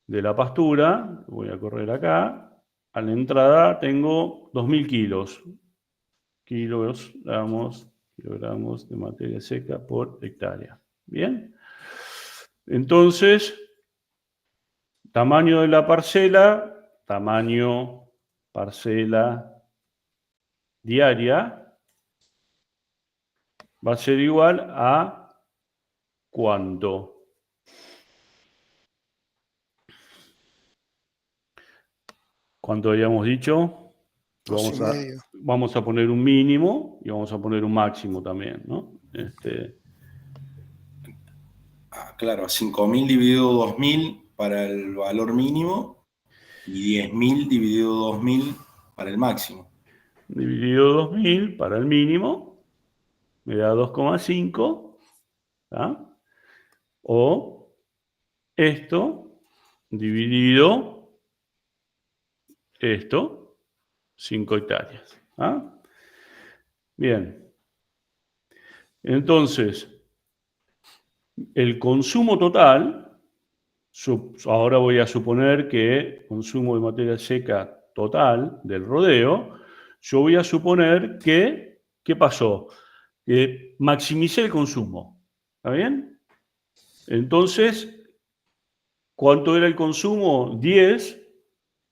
de la pastura, voy a correr acá, a la entrada tengo 2.000 kilos. Kilogramos de materia seca por hectárea. ¿Bien? Entonces, tamaño de la parcela, tamaño parcela diaria, va a ser igual a ¿cuánto? ¿Cuánto habíamos dicho? Vamos a poner un mínimo y vamos a poner un máximo también, ¿no? Claro, 5.000 dividido 2.000 para el valor mínimo y 10.000 dividido 2.000 para el máximo. Dividido 2.000 para el mínimo me da 2,5, ¿tá? O esto dividido esto, 5 hectáreas. ¿Ah? Bien. Entonces, el consumo total, ahora voy a suponer que consumo de materia seca total del rodeo, yo voy a suponer que, ¿qué pasó? Que maximicé el consumo. ¿Está bien? Entonces, ¿cuánto era el consumo? 10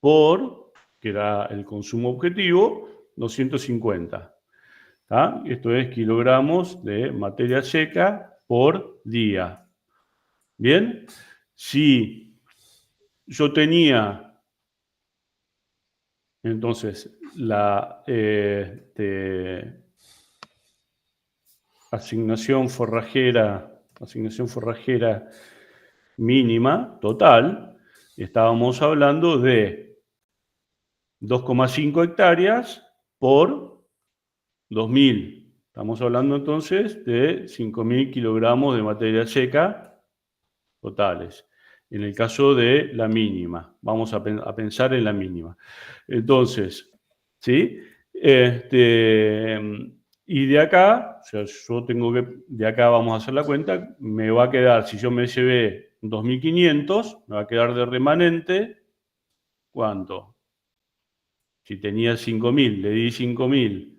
por, que era el consumo objetivo, 250. ¿Tá? Esto es kilogramos de materia seca por día. Bien, si yo tenía entonces la asignación forrajera mínima total, estábamos hablando de 2,5 hectáreas por 2.000. Estamos hablando entonces de 5.000 kilogramos de materia seca totales. En el caso de la mínima, vamos a pensar en la mínima. Entonces, ¿sí? Y de acá, o sea, yo tengo que, de acá vamos a hacer la cuenta, me va a quedar, si yo me llevé 2.500, me va a quedar de remanente, ¿cuánto? Si tenía 5.000, le di 5.000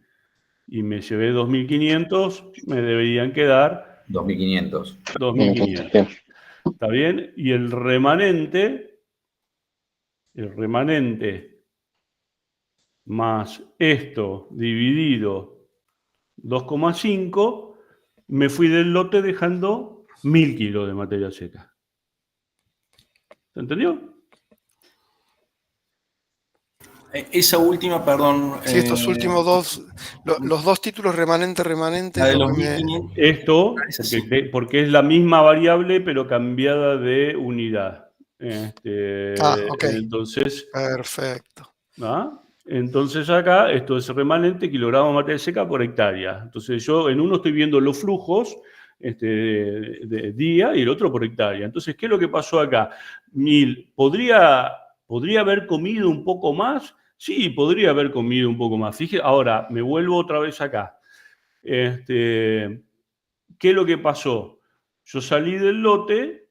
y me llevé 2.500, me deberían quedar 2.500. 2.500. ¿Está bien? Y el remanente más esto dividido 2,5, me fui del lote dejando 1.000 kilos de materia seca. ¿Se entendió? Esa última, perdón. Sí, estos últimos dos, los dos títulos remanente. La de los 1.500. Esto, Es porque es la misma variable, pero cambiada de unidad. Ok. Entonces, Perfecto. ¿ah? Entonces acá, esto es remanente, kilogramo de materia seca por hectárea. Entonces yo en uno estoy viendo los flujos de día y el otro por hectárea. Entonces, ¿qué es lo que pasó acá? 1.000. ¿Podría haber comido un poco más? Sí, podría haber comido un poco más. Fíjate, ahora me vuelvo otra vez acá. ¿Qué es lo que pasó? Yo salí del lote,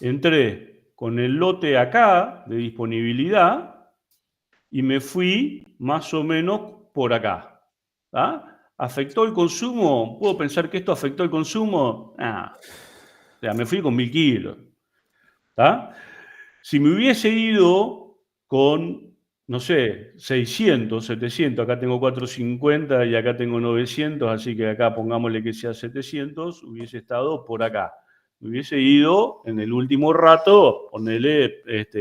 entré con el lote acá de disponibilidad y me fui más o menos por acá. ¿Tá? ¿Afectó el consumo? ¿Puedo pensar que esto afectó el consumo? Ah, o sea, me fui con 1.000 kilos. ¿Tá? Si me hubiese ido con, no sé, 600, 700, acá tengo 450 y acá tengo 900, así que acá pongámosle que sea 700, hubiese estado por acá. Me hubiese ido en el último rato, ponele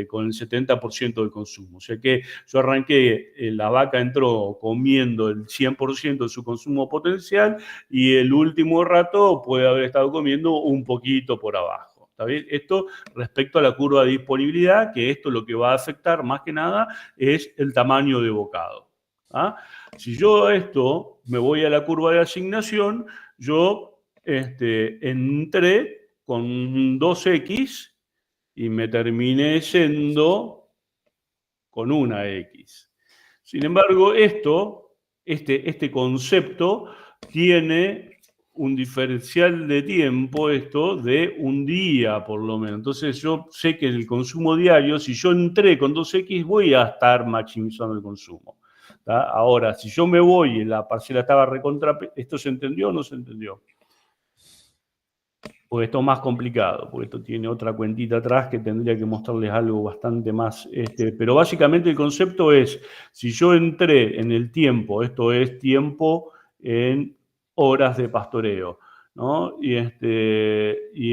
con el 70% del consumo. O sea que yo arranqué, la vaca entró comiendo el 100% de su consumo potencial y el último rato puede haber estado comiendo un poquito por abajo. ¿Está bien? Esto respecto a la curva de disponibilidad, que esto lo que va a afectar más que nada es el tamaño de bocado. ¿Ah? Si yo a esto me voy a la curva de asignación, yo entré con 2x y me terminé yendo con una x. Sin embargo, este concepto tiene un diferencial de tiempo, de un día por lo menos. Entonces yo sé que el consumo diario, si yo entré con 2x, voy a estar maximizando el consumo. ¿Tá? Ahora, si yo me voy y la parcela estaba recontra... ¿Esto se entendió o no se entendió? Porque esto es más complicado, porque esto tiene otra cuentita atrás que tendría que mostrarles algo bastante más. Pero básicamente el concepto es, si yo entré en el tiempo, esto es tiempo en horas de pastoreo, ¿no? Y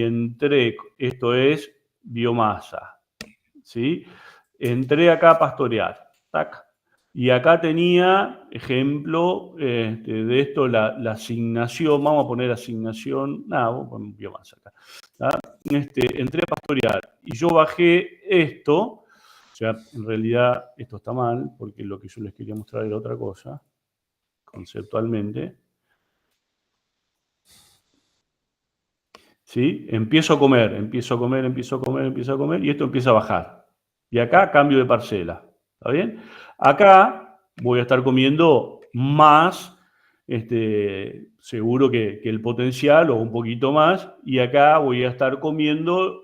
entré, esto es biomasa, ¿sí? Entré acá a pastorear, tac. Y acá tenía, ejemplo, de esto, la asignación, vamos a poner asignación, vamos a poner un biomasa acá. Entré a pastorear y yo bajé esto, o sea, en realidad esto está mal, porque lo que yo les quería mostrar era otra cosa, conceptualmente. ¿Sí? Empiezo a comer, y esto empieza a bajar. Y acá cambio de parcela, ¿está bien? Acá voy a estar comiendo más, seguro que el potencial o un poquito más, y acá voy a estar comiendo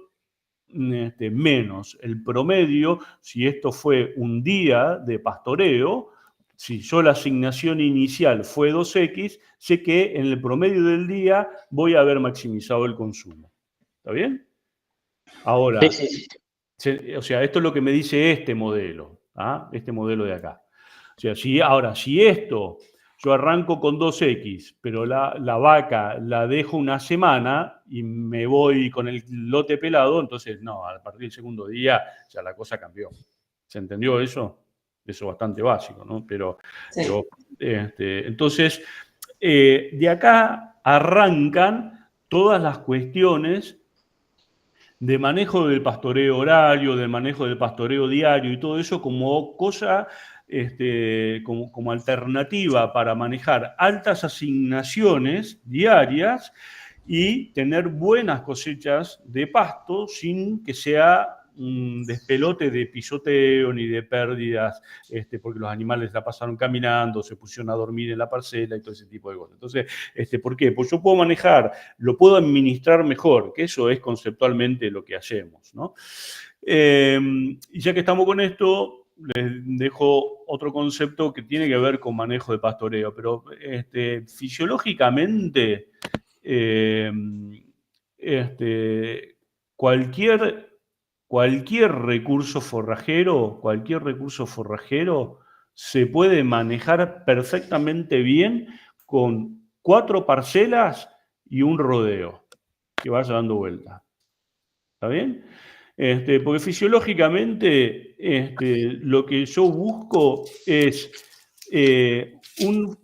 menos. El promedio, si esto fue un día de pastoreo, si yo la asignación inicial fue 2X, sé que en el promedio del día voy a haber maximizado el consumo. ¿Está bien? Ahora, Sí, sí, sí. o sea, esto es lo que me dice este modelo, este modelo de acá. O sea, si esto yo arranco con 2X, pero la vaca la dejo una semana y me voy con el lote pelado, entonces no, a partir del segundo día ya la cosa cambió. ¿Se entendió eso? Eso es bastante básico, ¿no? Sí. Entonces, de acá arrancan todas las cuestiones de manejo del pastoreo horario, del manejo del pastoreo diario y todo eso como cosa, como alternativa para manejar altas asignaciones diarias y tener buenas cosechas de pasto sin que sea un despelote de pisoteo ni de pérdidas, porque los animales la pasaron caminando, se pusieron a dormir en la parcela y todo ese tipo de cosas. Entonces, ¿por qué? Pues yo puedo manejar, lo puedo administrar mejor, que eso es conceptualmente lo que hacemos, ¿no? Y ya que estamos con esto, les dejo otro concepto que tiene que ver con manejo de pastoreo, pero fisiológicamente, cualquier recurso forrajero se puede manejar perfectamente bien con 4 parcelas y un rodeo que vaya dando vuelta. ¿Está bien? Porque fisiológicamente lo que yo busco es un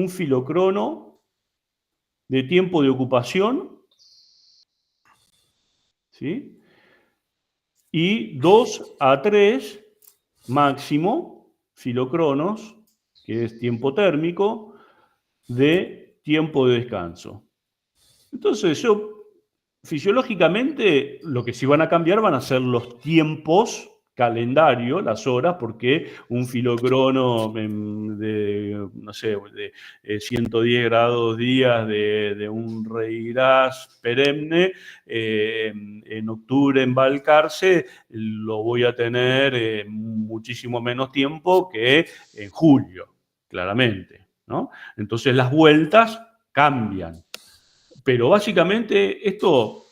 filocrono de tiempo de ocupación, ¿sí? Y 2 a 3 máximo filocronos, que es tiempo térmico, de tiempo de descanso. Entonces, fisiológicamente, lo que sí van a cambiar van a ser los tiempos, calendario, las horas, porque un filocrono de 110 grados días de un reirás perenne, en octubre embalcarse, lo voy a tener muchísimo menos tiempo que en julio, claramente, ¿no? Entonces las vueltas cambian. Pero básicamente esto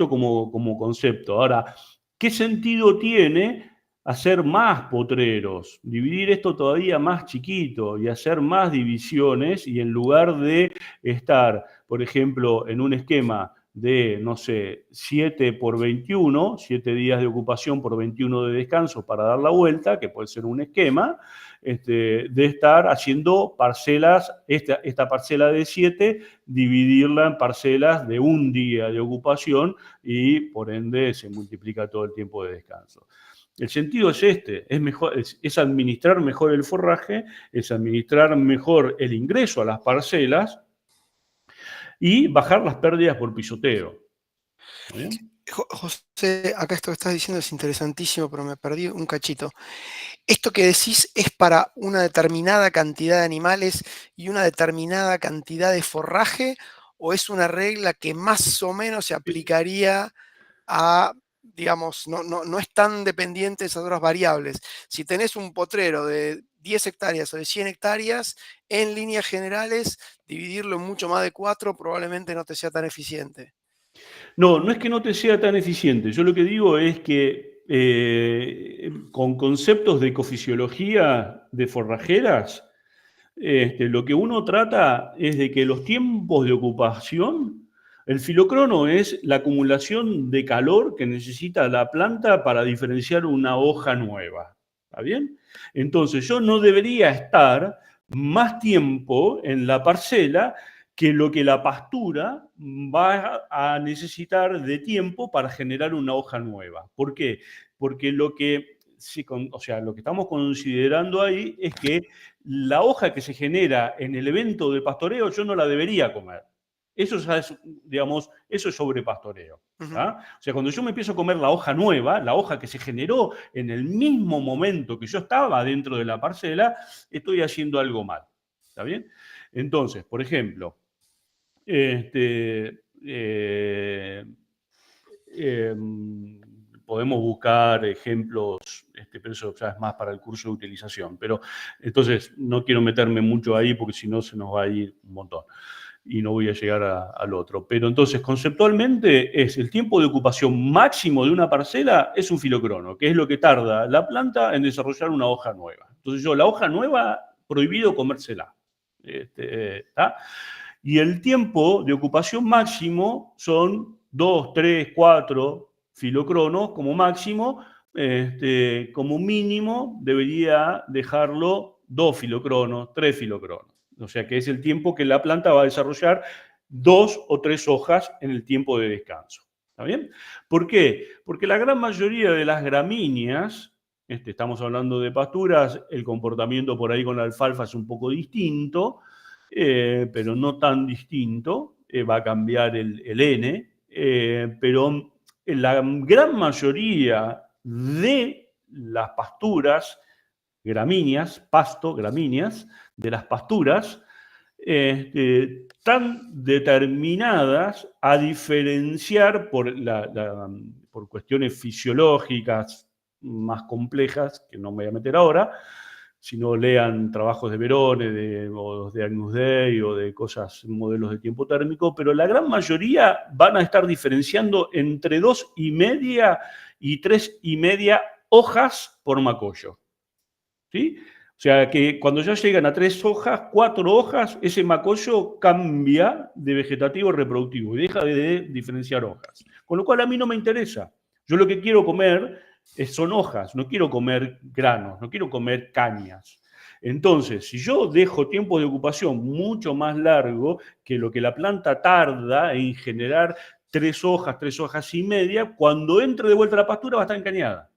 como concepto. Ahora, ¿qué sentido tiene hacer más potreros? Dividir esto todavía más chiquito y hacer más divisiones y en lugar de estar, por ejemplo, en un esquema de, 7 por 21, 7 días de ocupación por 21 de descanso para dar la vuelta, que puede ser un esquema, de estar haciendo parcelas, esta parcela de 7, dividirla en parcelas de un día de ocupación y por ende se multiplica todo el tiempo de descanso. El sentido es es administrar mejor el forraje, es administrar mejor el ingreso a las parcelas y bajar las pérdidas por pisoteo. ¿Bien? José, acá esto que estás diciendo es interesantísimo, pero me perdí un cachito. ¿Esto que decís es para una determinada cantidad de animales y una determinada cantidad de forraje? ¿O es una regla que más o menos se aplicaría a, digamos, no es tan dependiente de esas otras variables? Si tenés un potrero de 10 hectáreas o de 100 hectáreas, en líneas generales, dividirlo en mucho más de 4 probablemente no te sea tan eficiente. No es que no te sea tan eficiente. Yo lo que digo es que con conceptos de ecofisiología de forrajeras, lo que uno trata es de que los tiempos de ocupación El filocrono es la acumulación de calor que necesita la planta para diferenciar una hoja nueva. ¿Está bien? Entonces, yo no debería estar más tiempo en la parcela que lo que la pastura va a necesitar de tiempo para generar una hoja nueva. ¿Por qué? Porque lo que estamos considerando ahí es que la hoja que se genera en el evento de pastoreo yo no la debería comer. Eso ya es, digamos, eso es sobrepastoreo. ¿Ah? O sea, cuando yo me empiezo a comer la hoja nueva, la hoja que se generó en el mismo momento que yo estaba dentro de la parcela, estoy haciendo algo mal. ¿Está bien? Entonces, por ejemplo, podemos buscar ejemplos, pero eso ya es más para el curso de utilización. Pero entonces no quiero meterme mucho ahí porque si no se nos va a ir un montón y no voy a llegar al otro. Pero entonces, conceptualmente, es el tiempo de ocupación máximo de una parcela es un filocrono, que es lo que tarda la planta en desarrollar una hoja nueva. Entonces yo, la hoja nueva, prohibido comérsela. ¿Está? Y el tiempo de ocupación máximo son 2, 3, 4 filocronos como máximo. Como mínimo debería dejarlo 2 filocronos, 3 filocronos. O sea que es el tiempo que la planta va a desarrollar 2 o 3 hojas en el tiempo de descanso. ¿Está bien? ¿Por qué? Porque la gran mayoría de las gramíneas, estamos hablando de pasturas, el comportamiento por ahí con la alfalfa es un poco distinto, pero no tan distinto, va a cambiar el N, pero la gran mayoría de las pasturas, gramíneas, pasto, gramíneas, de las pasturas, están determinadas a diferenciar por cuestiones fisiológicas más complejas, que no me voy a meter ahora, si no lean trabajos de Verone, o de Agnus Dei, o de modelos de tiempo térmico, pero la gran mayoría van a estar diferenciando entre 2,5 y 3,5 hojas por macollo. ¿Sí? O sea que cuando ya llegan a 3 hojas, 4 hojas, ese macollo cambia de vegetativo a reproductivo y deja de diferenciar hojas. Con lo cual a mí no me interesa. Yo lo que quiero comer son hojas, no quiero comer granos, no quiero comer cañas. Entonces, si yo dejo tiempo de ocupación mucho más largo que lo que la planta tarda en generar 3 hojas y media, cuando entre de vuelta a la pastura va a estar encañada.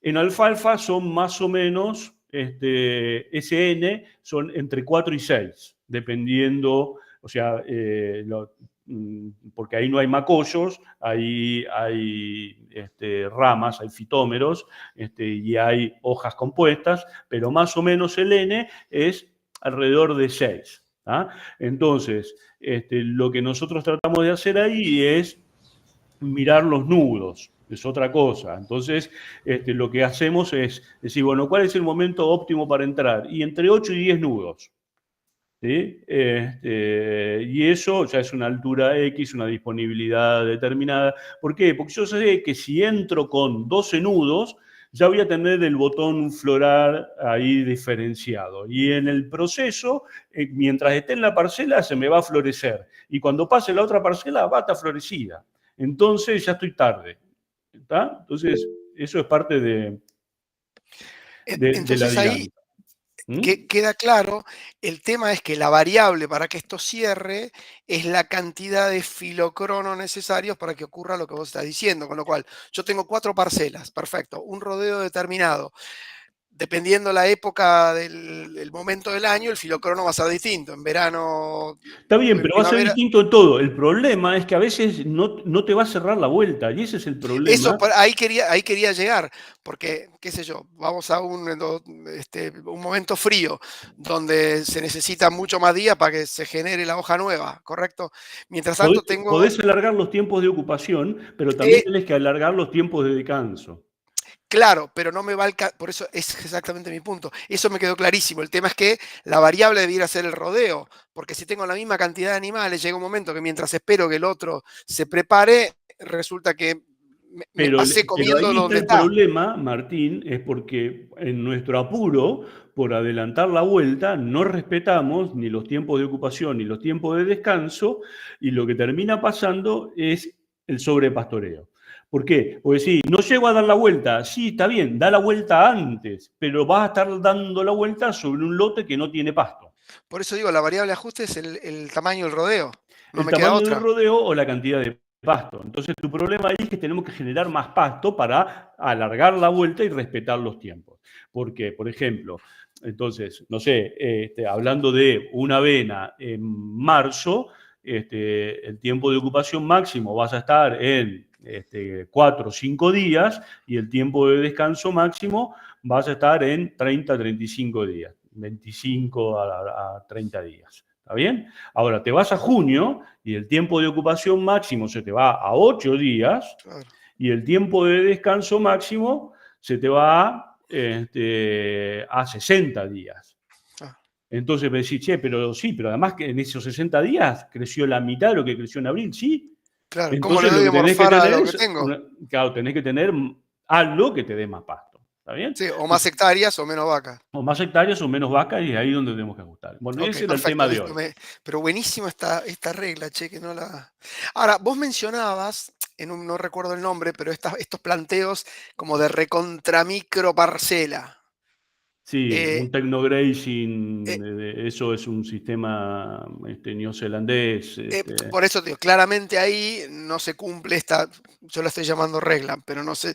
En alfalfa son más o menos, SN son entre 4 y 6, dependiendo, o sea, porque ahí no hay macollos, ahí hay ramas, hay fitómeros, y hay hojas compuestas, pero más o menos el N es alrededor de 6. ¿Ah? Entonces, lo que nosotros tratamos de hacer ahí es mirar los nudos, es otra cosa. Entonces, lo que hacemos es decir, bueno, ¿cuál es el momento óptimo para entrar? Y entre 8 y 10 nudos. ¿Sí? Y eso ya es una altura X, una disponibilidad determinada. ¿Por qué? Porque yo sé que si entro con 12 nudos, ya voy a tener el botón floral ahí diferenciado. Y en el proceso, mientras esté en la parcela, se me va a florecer. Y cuando pase la otra parcela, va a estar florecida. Entonces ya estoy tarde. ¿Está? Entonces, eso es parte de la dinámica. Queda claro, el tema es que la variable para que esto cierre es la cantidad de filocronos necesarios para que ocurra lo que vos estás diciendo, con lo cual yo tengo 4 parcelas, perfecto, un rodeo determinado. Dependiendo la época del momento del año, el filocrono va a ser distinto. En verano... Está bien, pero va a ser distinto en todo. El problema es que a veces no te va a cerrar la vuelta, y ese es el problema. Eso, ahí quería llegar, porque, qué sé yo, vamos a un momento frío, donde se necesita mucho más días para que se genere la hoja nueva, ¿correcto? Mientras tanto podés alargar los tiempos de ocupación, pero también tenés que alargar los tiempos de descanso. Claro, pero no me va por eso es exactamente mi punto. Eso me quedó clarísimo. El tema es que la variable debiera ser el rodeo, porque si tengo la misma cantidad de animales, llega un momento que mientras espero que el otro se prepare, resulta que me pasé comiendo pero ahí donde está el problema, Martín, es porque en nuestro apuro por adelantar la vuelta, no respetamos ni los tiempos de ocupación ni los tiempos de descanso, y lo que termina pasando es el sobrepastoreo. ¿Por qué? Porque si no llego a dar la vuelta, sí, está bien, da la vuelta antes, pero vas a estar dando la vuelta sobre un lote que no tiene pasto. Por eso digo, la variable ajuste es el tamaño del rodeo. No El me queda tamaño del otra. rodeo o la cantidad de pasto. Entonces tu problema ahí es que tenemos que generar más pasto para alargar la vuelta y respetar los tiempos. Porque, por ejemplo, entonces, no sé, hablando de una avena en marzo, el tiempo de ocupación máximo vas a estar en 4 o 5 días y el tiempo de descanso máximo vas a estar en 30 a 35 días, 25 a 30 días. ¿Está bien? Ahora, te vas a junio y el tiempo de ocupación máximo se te va a 8 días Claro. y el tiempo de descanso máximo se te va a 60 días. Ah. Entonces me decís, che, pero sí, pero además que en esos 60 días creció la mitad de lo que creció en abril, sí. Claro, ¿cómo Entonces le doy lo de que tenés que morfar a tener lo que es, tengo? claro, tenés que tener algo que te dé más pasto. ¿Está bien? Sí, o más hectáreas o menos vacas. O más hectáreas o menos vacas y es ahí donde tenemos que ajustar. Bueno, Ok, ese era el perfecto, tema de listo. hoy. Pero buenísimo esta regla, che, que no la... Ahora, vos mencionabas, no recuerdo el nombre, pero estos planteos como de recontramicro parcela. Sí, Eh, un technograzing, eh, eso es un sistema neozelandés. por eso, digo, claramente ahí no se cumple yo la estoy llamando regla, pero no sé,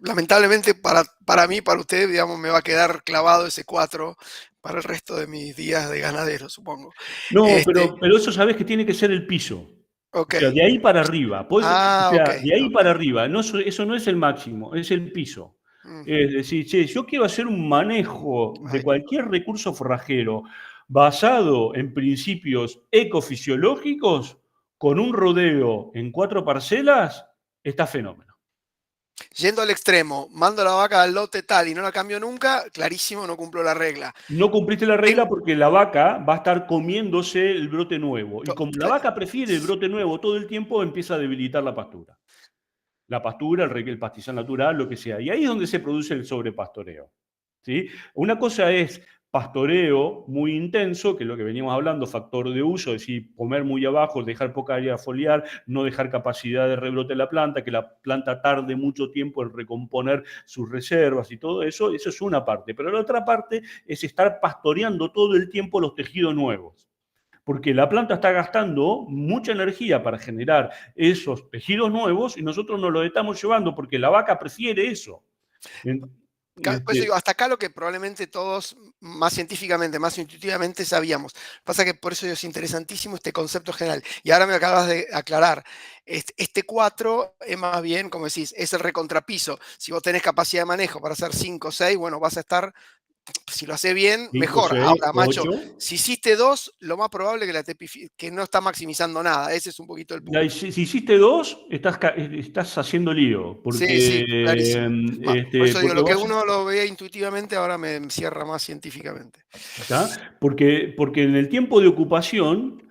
lamentablemente para mí, para usted, digamos, me va a quedar clavado ese 4 para el resto de mis días de ganadero, supongo. No, Este, pero eso sabes que tiene que ser el piso. ok. O sea, de ahí para arriba. O Ok, sea, de ahí ok. para arriba. No, eso no es el máximo, es el piso. Mm, Es decir, che, yo quiero hacer un manejo de ahí. cualquier recurso forrajero basado en principios ecofisiológicos con un rodeo en 4 parcelas, está fenómeno. Yendo al extremo, mando la vaca al lote tal y no la cambio nunca, clarísimo, no cumplo la regla. No cumpliste la En- regla porque la vaca va a estar comiéndose el brote nuevo. Y como la vaca prefiere el brote nuevo todo el tiempo, empieza a debilitar la pastura. La pastura, el pastizal natural, lo que sea. Y ahí es donde se produce el sobrepastoreo. ¿Sí? Una cosa es pastoreo muy intenso, que es lo que veníamos hablando, factor de uso, es decir, comer muy abajo, dejar poca área foliar, no dejar capacidad de rebrote de la planta, que la planta tarde mucho tiempo en recomponer sus reservas y todo eso, eso es una parte. Pero la otra parte es estar pastoreando todo el tiempo los tejidos nuevos. Porque la planta está gastando mucha energía para generar esos tejidos nuevos y nosotros nos los estamos llevando porque la vaca prefiere eso. Por eso digo, hasta acá lo que probablemente todos más científicamente, más intuitivamente sabíamos. Pasa que por eso es interesantísimo este concepto general. Y ahora me acabas de aclarar. Este 4 es más bien, como decís, es el recontrapiso. Si vos tenés capacidad de manejo para hacer 5 o 6, bueno, vas a estar, si lo haces bien, 5, mejor. 6, Ahora, macho, 8. si hiciste 2, lo más probable es que no está maximizando nada. Ese es un poquito el punto. Si hiciste 2, estás haciendo lío. Sí, sí, clarísimo. Por eso digo, Porque lo que vas, uno lo ve intuitivamente ahora me cierra más científicamente. ¿está? Porque en el tiempo de ocupación,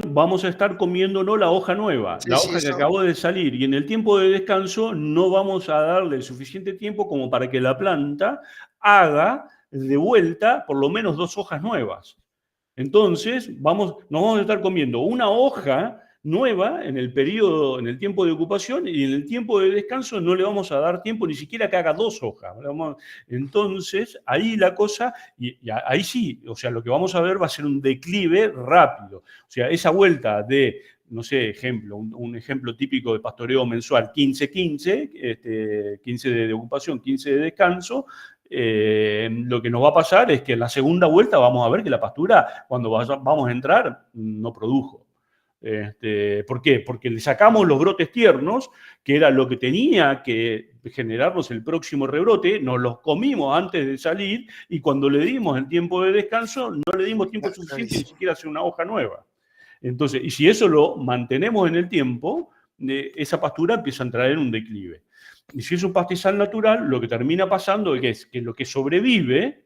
vamos a estar comiéndonos la hoja nueva, Sí, la sí, hoja que eso. acabó de salir. Y en el tiempo de descanso no vamos a darle el suficiente tiempo como para que la planta haga de vuelta por lo menos 2 hojas nuevas. Entonces, nos vamos a estar comiendo una hoja nueva en el tiempo de ocupación, y en el tiempo de descanso no le vamos a dar tiempo ni siquiera que haga 2 hojas. Entonces, ahí la cosa, y ahí sí, o sea, lo que vamos a ver va a ser un declive rápido. O sea, esa vuelta de, no sé, un ejemplo típico de pastoreo mensual, 15-15, 15 de ocupación, 15 de descanso. Lo que nos va a pasar es que en la segunda vuelta vamos a ver que la pastura, cuando vamos a entrar, no produjo. ¿Por qué? Porque le sacamos los brotes tiernos, que era lo que tenía que generarnos el próximo rebrote, nos los comimos antes de salir, y cuando le dimos el tiempo de descanso, no le dimos tiempo suficiente ni siquiera a hacer una hoja nueva. Entonces, y si eso lo mantenemos en el tiempo, esa pastura empieza a entrar en un declive. Y si es un pastizal natural, lo que termina pasando es que lo que sobrevive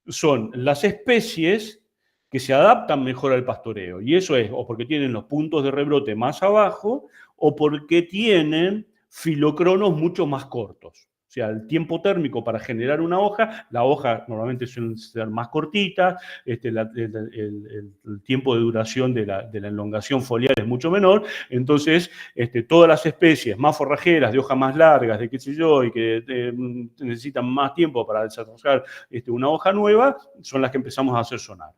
son las especies que se adaptan mejor al pastoreo. Y eso es o porque tienen los puntos de rebrote más abajo o porque tienen filocronos mucho más cortos. O sea, el tiempo térmico para generar una hoja, la hoja normalmente suelen ser más cortitas, el tiempo de duración de la elongación foliar es mucho menor, entonces todas las especies más forrajeras, de hojas más largas, de qué sé yo, y que necesitan más tiempo para desarrollar una hoja nueva, son las que empezamos a hacer sonar.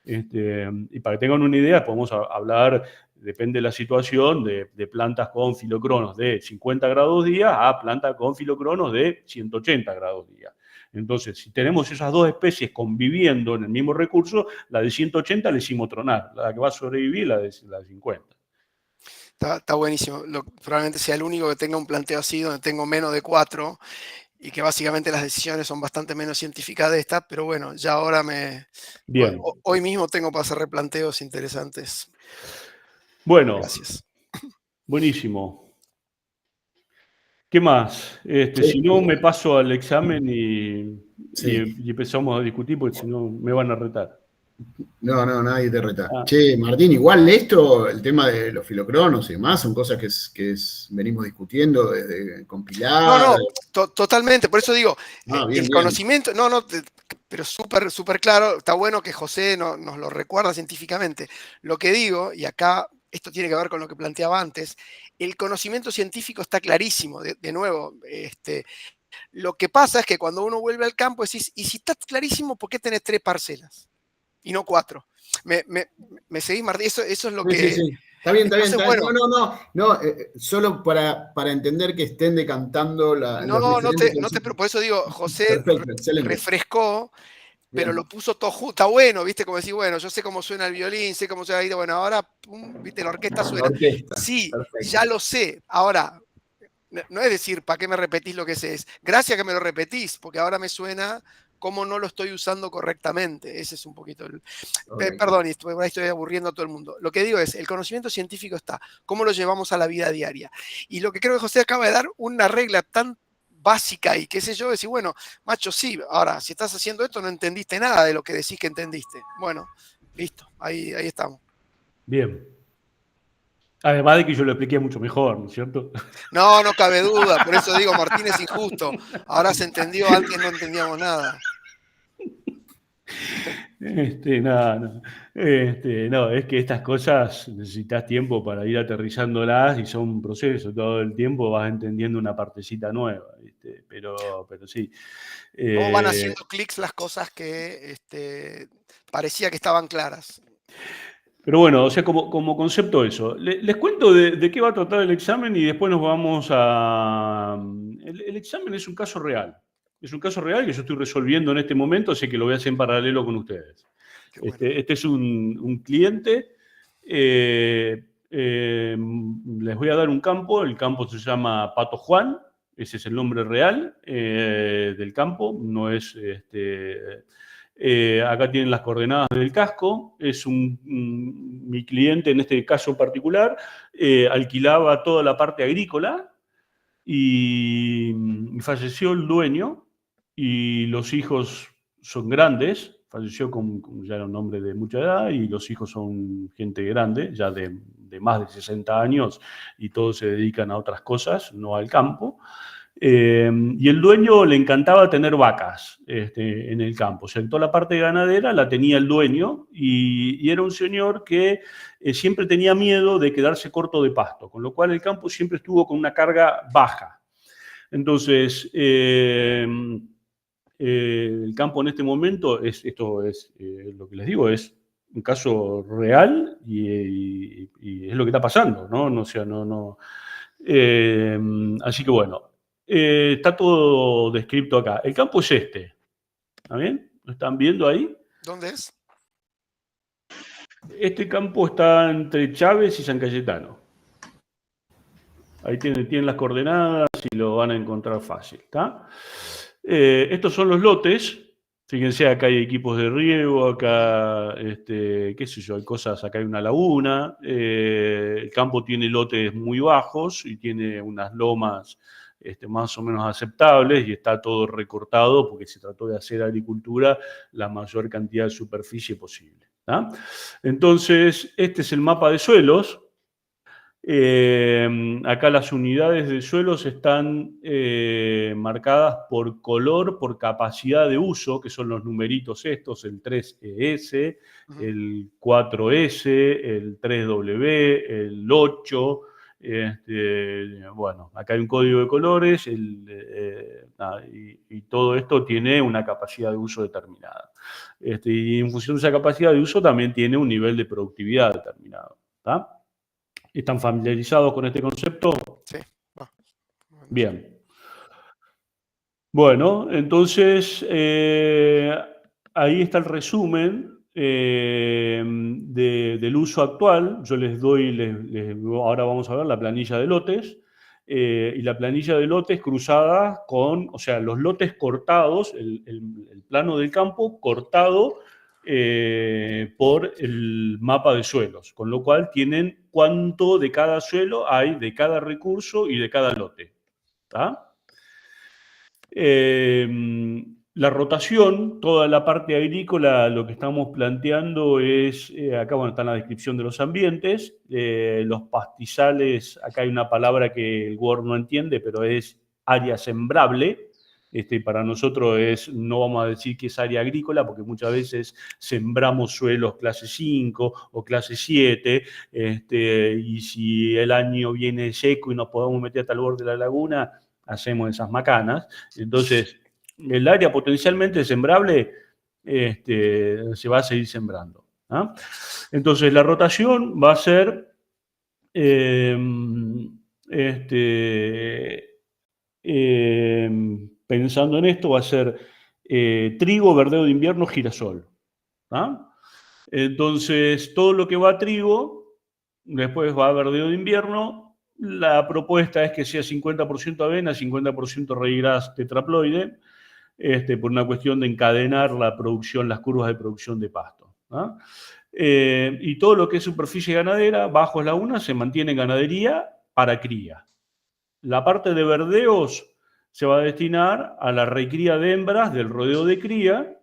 Y para que tengan una idea, podemos hablar, depende de la situación, de plantas con filocronos de 50 grados día a plantas con filocronos de 180 grados día. Entonces, si tenemos esas dos especies conviviendo en el mismo recurso, la de 180 le hicimos tronar, la que va a sobrevivir la de 50. Está buenísimo. Probablemente sea el único que tenga un planteo así, donde tengo menos de 4, y que básicamente las decisiones son bastante menos científicas de esta, pero bueno, ya ahora Bien. hoy mismo tengo para hacer replanteos interesantes. Bueno, gracias. Buenísimo. ¿Qué más? Si no, me paso al examen y empezamos a discutir, porque si no, me van a retar. No, nadie te reta. Che, Martín, igual esto, el tema de los filocronos y demás, son cosas que venimos discutiendo desde compilar. No, totalmente. Por eso digo, bien. Conocimiento, pero súper claro. Está bueno que José nos lo recuerda científicamente. Lo que digo, y acá esto tiene que ver con lo que planteaba antes, el conocimiento científico está clarísimo. De nuevo, lo que pasa es que cuando uno vuelve al campo decís, y si está clarísimo, ¿por qué tenés 3 parcelas? Y no 4. ¿Me seguís, Martín? Eso es lo que... Sí. Está bien. Bueno, no, solo para entender que estén decantando por eso digo, José Perfecto, refrescó, pero bien. lo puso todo junto. Está bueno, ¿viste? Como decir, bueno, yo sé cómo suena el violín, sé cómo suena, bueno, ahora, ¿viste? La orquesta suena. Sí, perfecto. Ya lo sé. Ahora, no es decir, ¿para qué me repetís lo que sé? Es gracias que me lo repetís, porque ahora me suena cómo no lo estoy usando correctamente. Ese es un poquito el... Perdón, estoy aburriendo a todo el mundo. Lo que digo es, el conocimiento científico está, cómo lo llevamos a la vida diaria. Y lo que creo que José acaba de dar, una regla tan básica y qué sé yo, decir, bueno, macho, sí, ahora, si estás haciendo esto no entendiste nada de lo que decís que entendiste. Bueno, listo, ahí estamos. Bien. Además de que yo lo expliqué mucho mejor, ¿no es cierto? No cabe duda, por eso digo, Martín es injusto. Ahora se entendió, antes no entendíamos nada. No, es que estas cosas necesitas tiempo para ir aterrizándolas y son un proceso. Todo el tiempo vas entendiendo una partecita nueva, ¿viste? Pero sí. ¿Cómo van haciendo clics las cosas que parecía que estaban claras? Pero bueno, o sea, como concepto eso. Les cuento de qué va a tratar el examen y después nos vamos a... El examen es un caso real. Es un caso real que yo estoy resolviendo en este momento, así que lo voy a hacer en paralelo con ustedes. Bueno. Este es un cliente. Les voy a dar un campo. El campo se llama Pato Juan. Ese es el nombre real del campo. No es... acá tienen las coordenadas del casco. Es mi cliente, en este caso particular, alquilaba toda la parte agrícola y falleció el dueño y los hijos son grandes. Falleció con ya era un hombre de mucha edad y los hijos son gente grande, ya de más de 60 años y todos se dedican a otras cosas, no al campo. Y el dueño le encantaba tener vacas en el campo. O sea, toda la parte ganadera la tenía el dueño y era un señor que siempre tenía miedo de quedarse corto de pasto, con lo cual el campo siempre estuvo con una carga baja. Entonces, el campo en este momento, esto es lo que les digo, es un caso real y es lo que está pasando, ¿no? Así que bueno. Está todo descrito acá. El campo es este. ¿Está bien? ¿Lo están viendo ahí? ¿Dónde es? Este campo está entre Chávez y San Cayetano. Ahí tienen las coordenadas y lo van a encontrar fácil. ¿Está? Estos son los lotes. Fíjense, acá hay equipos de riego, acá, qué sé yo, hay cosas, acá hay una laguna. El campo tiene lotes muy bajos y tiene unas lomas más o menos aceptables y está todo recortado porque se trató de hacer agricultura la mayor cantidad de superficie posible. ¿tá? Entonces, este es el mapa de suelos. Acá las unidades de suelos están marcadas por color, por capacidad de uso, que son los numeritos estos, el 3ES, el 4S, el 3W, el 8. Bueno, acá hay un código de colores y todo esto tiene una capacidad de uso determinada. Y en función de esa capacidad de uso también tiene un nivel de productividad determinado. ¿Está? ¿Están familiarizados con este concepto? Sí. Bien. Bueno, entonces ahí está el resumen del uso actual. Yo les doy, ahora vamos a ver la planilla de lotes, y la planilla de lotes cruzada con, o sea, los lotes cortados, el plano del campo cortado por el mapa de suelos, con lo cual tienen cuánto de cada suelo hay, de cada recurso y de cada lote. ¿Está? La rotación, toda la parte agrícola, lo que estamos planteando es, acá bueno, está en la descripción de los ambientes, los pastizales, acá hay una palabra que el Word no entiende, pero es área sembrable. Para nosotros no vamos a decir que es área agrícola, porque muchas veces sembramos suelos clase 5 o clase 7, y si el año viene seco y nos podemos meter hasta el borde de la laguna, hacemos esas macanas. Entonces, el área potencialmente sembrable se va a seguir sembrando. ¿Ah? Entonces, la rotación va a ser pensando en esto, va a ser trigo, verdeo de invierno, girasol. ¿Ah? Entonces, todo lo que va a trigo, después va a verdeo de invierno. La propuesta es que sea 50% avena, 50% ryegrass tetraploide, por una cuestión de encadenar la producción, las curvas de producción de pasto. ¿Ah? Y todo lo que es superficie ganadera, bajo lagunas, se mantiene en ganadería para cría. La parte de verdeos se va a destinar a la recría de hembras del rodeo de cría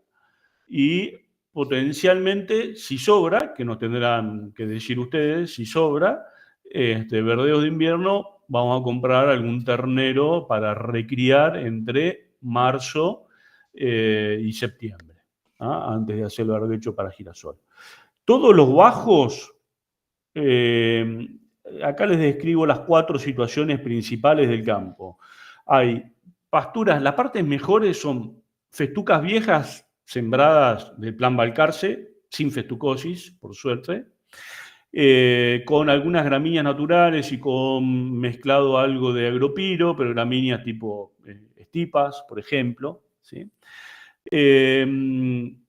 y potencialmente, si sobra, que nos tendrán que decir ustedes, si sobra, verdeos de invierno, vamos a comprar algún ternero para recriar entre marzo y septiembre, ¿ah? Antes de hacer el barbecho para girasol. Todos los bajos, acá les describo las 4 situaciones principales del campo. Hay pasturas, las partes mejores son festucas viejas sembradas del plan Balcarce, sin festucosis, por suerte, con algunas gramíneas naturales y con mezclado algo de agropiro, pero gramíneas tipo estipas, por ejemplo. ¿Sí? En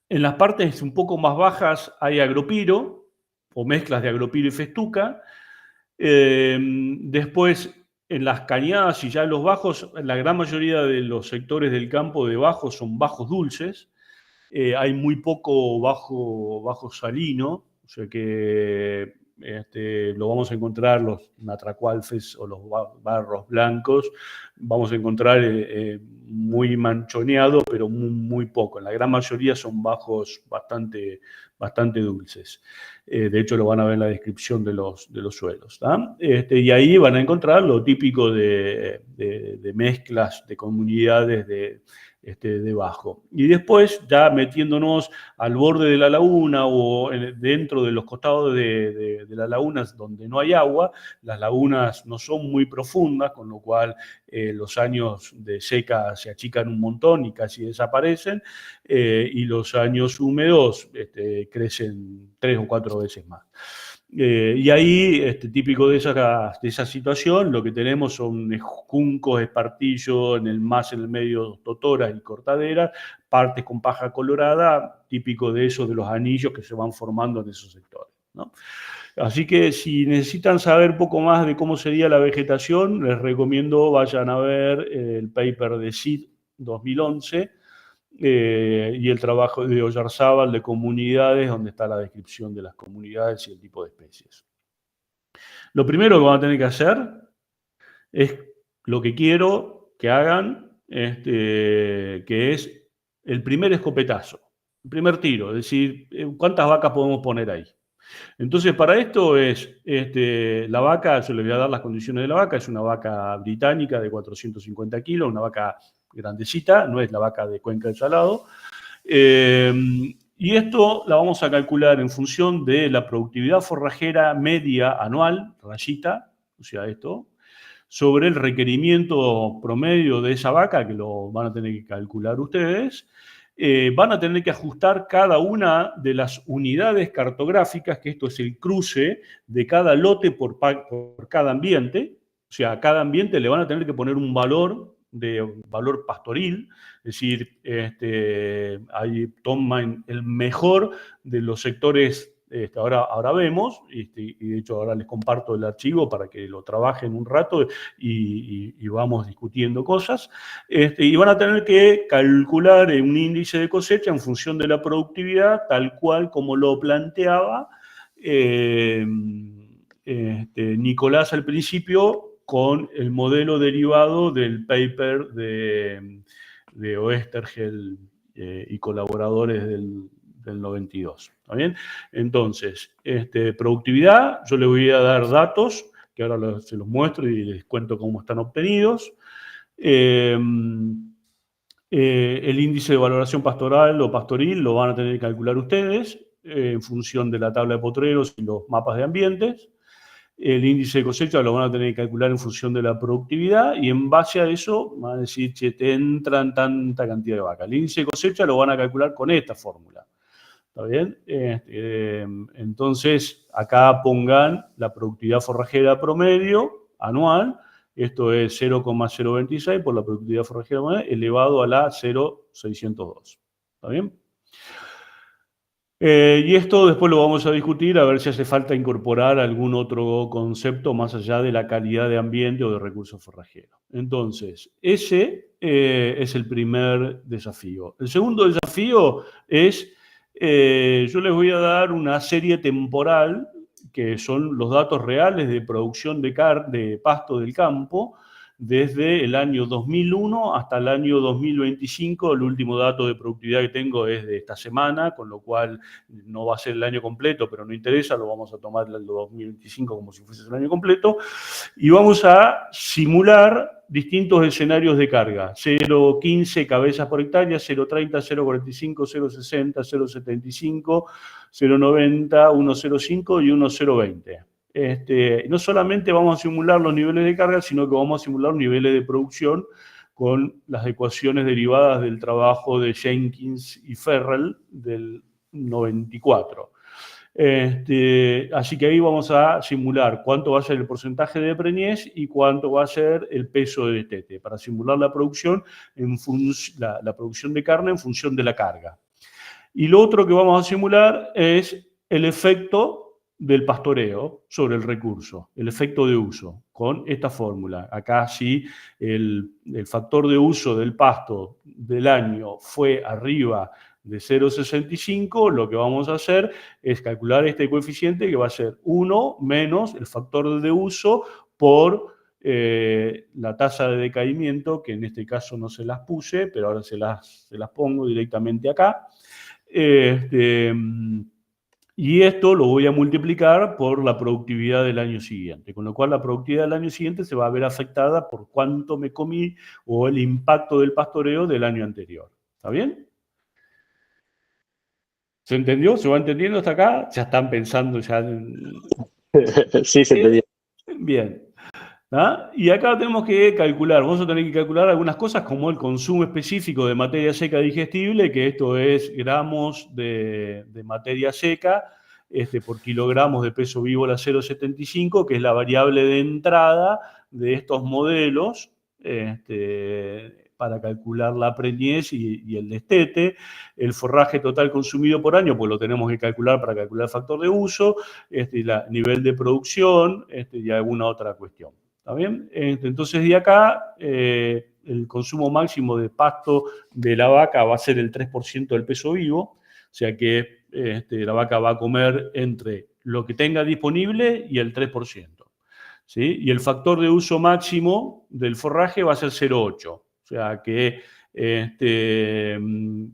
las partes un poco más bajas hay agropiro, o mezclas de agropiro y festuca. Después, en las cañadas y ya en los bajos, la gran mayoría de los sectores del campo de bajos son bajos dulces. Hay muy poco bajo salino, o sea que lo vamos a encontrar, los natracualfes o los barros blancos, vamos a encontrar muy manchoneado, pero muy poco. En la gran mayoría son bajos bastante dulces. De hecho, lo van a ver en la descripción de los suelos. Y ahí van a encontrar lo típico de mezclas de comunidades de bajo. Y después, ya metiéndonos al borde de la laguna o dentro de los costados de las lagunas donde no hay agua, las lagunas no son muy profundas, con lo cual los años de seca se achican un montón y casi desaparecen, y los años húmedos crecen 3 o 4 veces más. Y ahí, típico de esa situación, lo que tenemos son juncos, espartillos, más en el medio totoras y cortaderas, partes con paja colorada, típico de eso, de los anillos que se van formando en esos sectores, ¿no? Así que si necesitan saber un poco más de cómo sería la vegetación, les recomiendo vayan a ver el paper de SID 2011, y el trabajo de Oyarzábal de comunidades, donde está la descripción de las comunidades y el tipo de especies. Lo primero que van a tener que hacer es lo que quiero que hagan, que es el primer escopetazo, el primer tiro, es decir, ¿cuántas vacas podemos poner ahí? Entonces, para esto la vaca, yo les voy a dar las condiciones de la vaca, es una vaca británica de 450 kilos, una vaca grandecita, no es la vaca de Cuenca del Salado. Y esto la vamos a calcular en función de la productividad forrajera media anual, rayita, o sea, esto, sobre el requerimiento promedio de esa vaca, que lo van a tener que calcular ustedes. Van a tener que ajustar cada una de las unidades cartográficas, que esto es el cruce de cada lote por cada ambiente. O sea, a cada ambiente le van a tener que poner un valor pastoril, es decir, ahí toman el mejor de los sectores. Ahora vemos, y de hecho ahora les comparto el archivo para que lo trabajen un rato y vamos discutiendo cosas, y van a tener que calcular un índice de cosecha en función de la productividad, tal cual como lo planteaba Nicolás al principio, con el modelo derivado del paper de Oesterheld y colaboradores del 92. ¿Está bien? Entonces, productividad, yo les voy a dar datos, que ahora se los muestro y les cuento cómo están obtenidos. El índice de valoración pastoral o pastoril lo van a tener que calcular ustedes en función de la tabla de potreros y los mapas de ambientes. El índice de cosecha lo van a tener que calcular en función de la productividad y en base a eso van a decir, che, te entran tanta cantidad de vacas. El índice de cosecha lo van a calcular con esta fórmula. ¿Está bien? Entonces, acá pongan la productividad forrajera promedio anual. Esto es 0,026 por la productividad forrajera promedio elevado a la 0,602. ¿Está bien? Y esto después lo vamos a discutir a ver si hace falta incorporar algún otro concepto más allá de la calidad de ambiente o de recursos forrajeros. Entonces, ese es el primer desafío. El segundo desafío es, yo les voy a dar una serie temporal, que son los datos reales de producción de pasto del campo, desde el año 2001 hasta el año 2025. El último dato de productividad que tengo es de esta semana, con lo cual no va a ser el año completo, pero no interesa, lo vamos a tomar el 2025 como si fuese el año completo, y vamos a simular distintos escenarios de carga: 0,15 cabezas por hectárea, 0,30, 0,45, 0,60, 0,75, 0,90, 1,05 y 1,020. No solamente vamos a simular los niveles de carga, sino que vamos a simular niveles de producción con las ecuaciones derivadas del trabajo de Jenkins y Ferrell del 94. Así que ahí vamos a simular cuánto va a ser el porcentaje de preñez y cuánto va a ser el peso de destete, para simular la producción, la producción de carne en función de la carga. Y lo otro que vamos a simular es el efecto del pastoreo sobre el recurso, el efecto de uso, con esta fórmula. Acá sí, el factor de uso del pasto del año fue arriba de 0,65, lo que vamos a hacer es calcular este coeficiente, que va a ser 1 menos el factor de uso por la tasa de decaimiento, que en este caso no se las puse, pero ahora se las pongo directamente acá. Y esto lo voy a multiplicar por la productividad del año siguiente, con lo cual la productividad del año siguiente se va a ver afectada por cuánto me comí o el impacto del pastoreo del año anterior. ¿Está bien? ¿Se entendió? ¿Se va entendiendo hasta acá? Ya están pensando ya en... Sí, se entendió. Bien. ¿Ah? Y acá tenemos que calcular, vamos a tener que calcular algunas cosas como el consumo específico de materia seca digestible, que esto es gramos de materia seca por kilogramos de peso vivo a 0,75, que es la variable de entrada de estos modelos para calcular la preñez y el destete. El forraje total consumido por año, pues lo tenemos que calcular para calcular el factor de uso, el nivel de producción y alguna otra cuestión. ¿Está bien? Entonces, de acá, el consumo máximo de pasto de la vaca va a ser el 3% del peso vivo, o sea que la vaca va a comer entre lo que tenga disponible y el 3%. ¿Sí? Y el factor de uso máximo del forraje va a ser 0,8. O sea que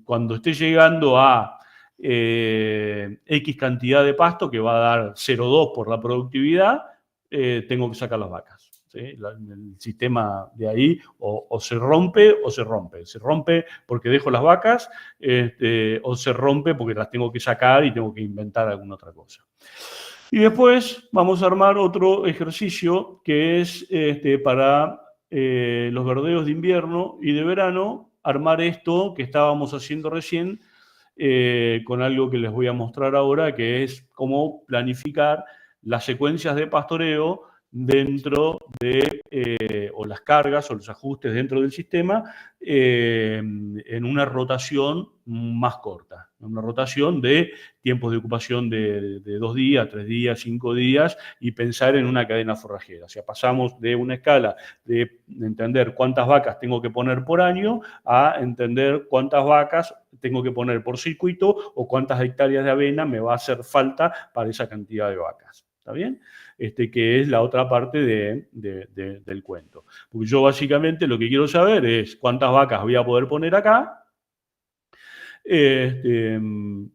cuando esté llegando a X cantidad de pasto que va a dar 0,2 por la productividad, tengo que sacar las vacas. ¿Sí? El sistema de ahí o se rompe o se rompe. Se rompe porque dejo las vacas o se rompe porque las tengo que sacar y tengo que inventar alguna otra cosa. Y después vamos a armar otro ejercicio que es para los verdeos de invierno y de verano, armar esto que estábamos haciendo recién con algo que les voy a mostrar ahora, que es cómo planificar las secuencias de pastoreo dentro de, o las cargas o los ajustes dentro del sistema en una rotación más corta, una rotación de tiempos de ocupación de 2 días, 3 días, 5 días y pensar en una cadena forrajera. O sea, pasamos de una escala de entender cuántas vacas tengo que poner por año a entender cuántas vacas tengo que poner por circuito o cuántas hectáreas de avena me va a hacer falta para esa cantidad de vacas. ¿Está bien? Que es la otra parte del cuento. Porque yo básicamente lo que quiero saber es cuántas vacas voy a poder poner acá, teniendo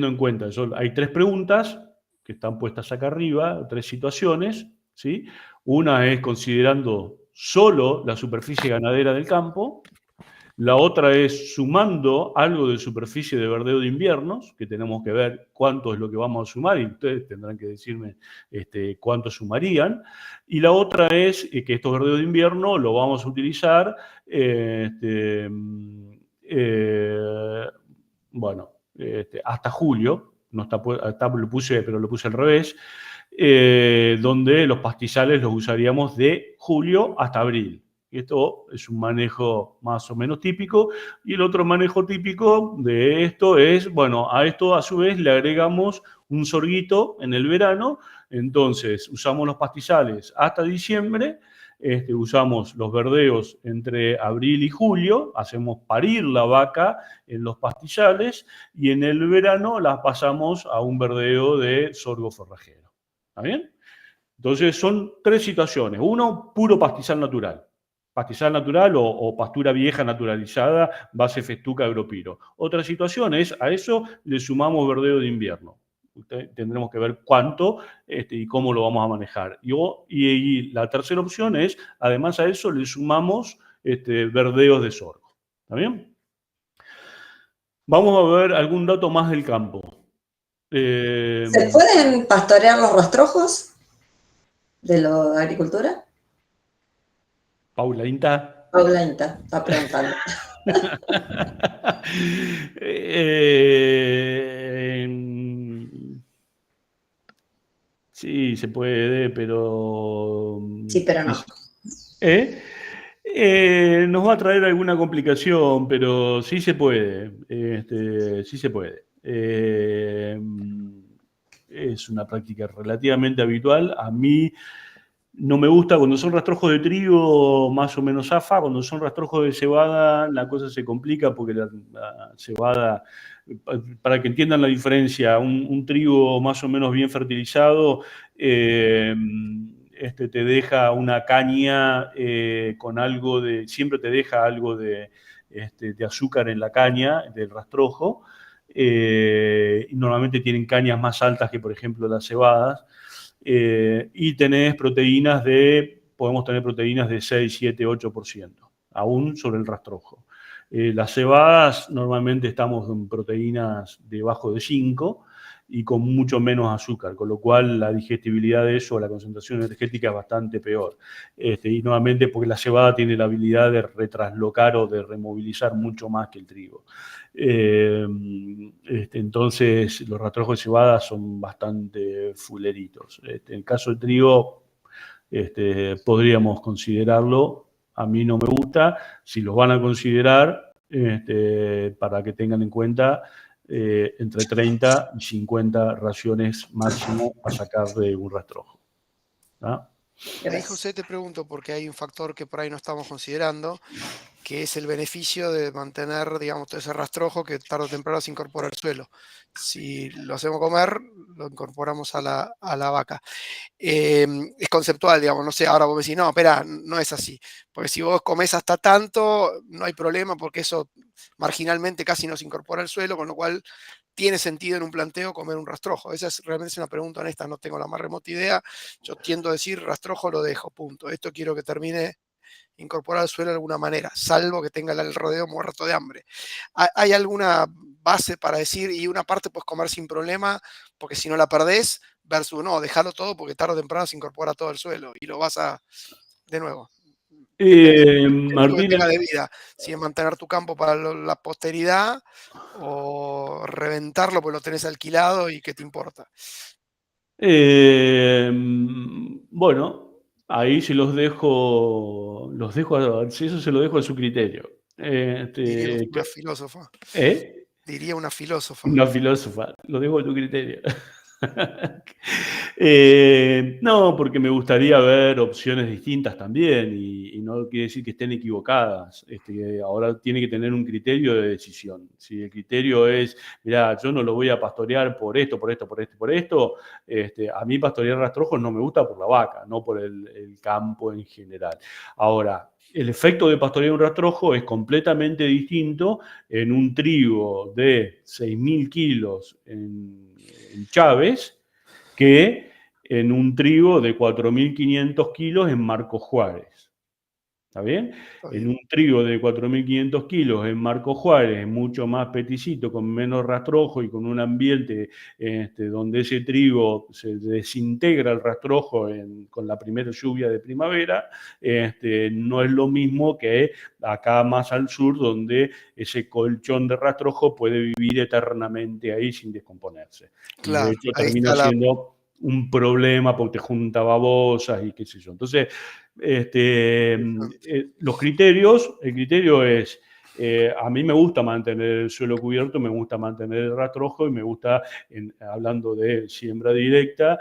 en cuenta, hay 3 preguntas que están puestas acá arriba, 3 situaciones, ¿sí? Una es considerando solo la superficie ganadera del campo. La otra es sumando algo de superficie de verdeo de inviernos, que tenemos que ver cuánto es lo que vamos a sumar y ustedes tendrán que decirme cuánto sumarían. Y la otra es que estos verdeos de invierno lo vamos a utilizar, hasta julio, no está, lo puse al revés, donde los pastizales los usaríamos de julio hasta abril. Esto es un manejo más o menos típico. Y el otro manejo típico de esto es, bueno, a esto a su vez le agregamos un sorguito en el verano. Entonces, usamos los pastizales hasta diciembre, usamos los verdeos entre abril y julio, hacemos parir la vaca en los pastizales y en el verano las pasamos a un verdeo de sorgo forrajero. ¿Está bien? Entonces, son 3 situaciones. Uno, puro pastizal natural. Pastizal natural o pastura vieja naturalizada, base festuca agropiro. Otra situación es, a eso le sumamos verdeo de invierno. Tendremos que ver cuánto y cómo lo vamos a manejar. Y la tercera opción es, además a eso le sumamos verdeos de sorgo. ¿Está bien? Vamos a ver algún dato más del campo. ¿Se pueden pastorear los rastrojos de la agricultura? Paula Inta. Paula Inta, está preguntando. Sí, se puede, pero... Sí, pero no. Nos va a traer alguna complicación, pero sí se puede. Sí se puede. Es una práctica relativamente habitual. A mí no me gusta cuando son rastrojos de trigo, más o menos zafa. Cuando son rastrojos de cebada, la cosa se complica porque la cebada, para que entiendan la diferencia, un trigo más o menos bien fertilizado te deja una caña con algo de, siempre te deja algo de azúcar en la caña del rastrojo. Normalmente tienen cañas más altas que, por ejemplo, las cebadas. Y tenés proteínas podemos tener proteínas de 6, 7, 8%, aún sobre el rastrojo. Las cebadas normalmente estamos en proteínas debajo de 5 y con mucho menos azúcar, con lo cual la digestibilidad de eso, la concentración energética es bastante peor. Y nuevamente porque la cebada tiene la habilidad de retraslocar o de removilizar mucho más que el trigo. Entonces los rastrojos de cebada son bastante fuleritos. En el caso del trigo podríamos considerarlo. A mí no me gusta. Si los van a considerar, para que tengan en cuenta entre 30 y 50 raciones máximo a sacar de un rastrojo. ¿Ah? Ahí, José, te pregunto, porque hay un factor que por ahí no estamos considerando. que es el beneficio de mantener, digamos, todo ese rastrojo que tarde o temprano se incorpora al suelo. Si lo hacemos comer, lo incorporamos a la vaca. Es conceptual, digamos, no sé, ahora vos decís, no, espera, no es así, porque si vos comés hasta tanto, no hay problema porque eso marginalmente casi no se incorpora al suelo, con lo cual tiene sentido en un planteo comer un rastrojo. Esa es realmente una pregunta honesta, no tengo la más remota idea. Yo tiendo a decir rastrojo lo dejo, punto. Esto quiero que termine incorporar al suelo de alguna manera, salvo que tenga el rodeo muerto de hambre. ¿Hay alguna base para decir, y una parte puedes comer sin problema, porque si no la perdés, versus no, dejarlo todo porque tarde o temprano se incorpora todo al suelo y lo vas a, de nuevo, objetivo que Martín, tenga de vida, si es mantener tu campo para la posteridad o reventarlo porque lo tenés alquilado y qué te importa? bueno, ahí se los dejo, si eso se lo dejo a su criterio. Diría una filósofa. ¿Eh? Diría una filósofa. Una filósofa, lo dejo a tu criterio. No, porque me gustaría ver opciones distintas también y no quiere decir que estén equivocadas. Ahora tiene que tener un criterio de decisión. Si el criterio es, mira, yo no lo voy a pastorear por esto, por esto, por esto, por esto, a mí pastorear rastrojos no me gusta por la vaca, no por el campo en general. Ahora, el efecto de pastorear un rastrojo es completamente distinto en un trigo de 6.000 kilos en Chávez que en un trigo de 4.500 kilos en Marcos Juárez. ¿Está bien? En un trigo de 4.500 kilos en Marcos Juárez, mucho más peticito, con menos rastrojo y con un ambiente donde ese trigo se desintegra el rastrojo con la primera lluvia de primavera, no es lo mismo que acá más al sur, donde ese colchón de rastrojo puede vivir eternamente ahí sin descomponerse. Claro, de hecho, termina siendo un problema porque te junta babosas y qué sé yo. Entonces, los criterios, el criterio es, a mí me gusta mantener el suelo cubierto, me gusta mantener el rastrojo y me gusta, hablando de siembra directa,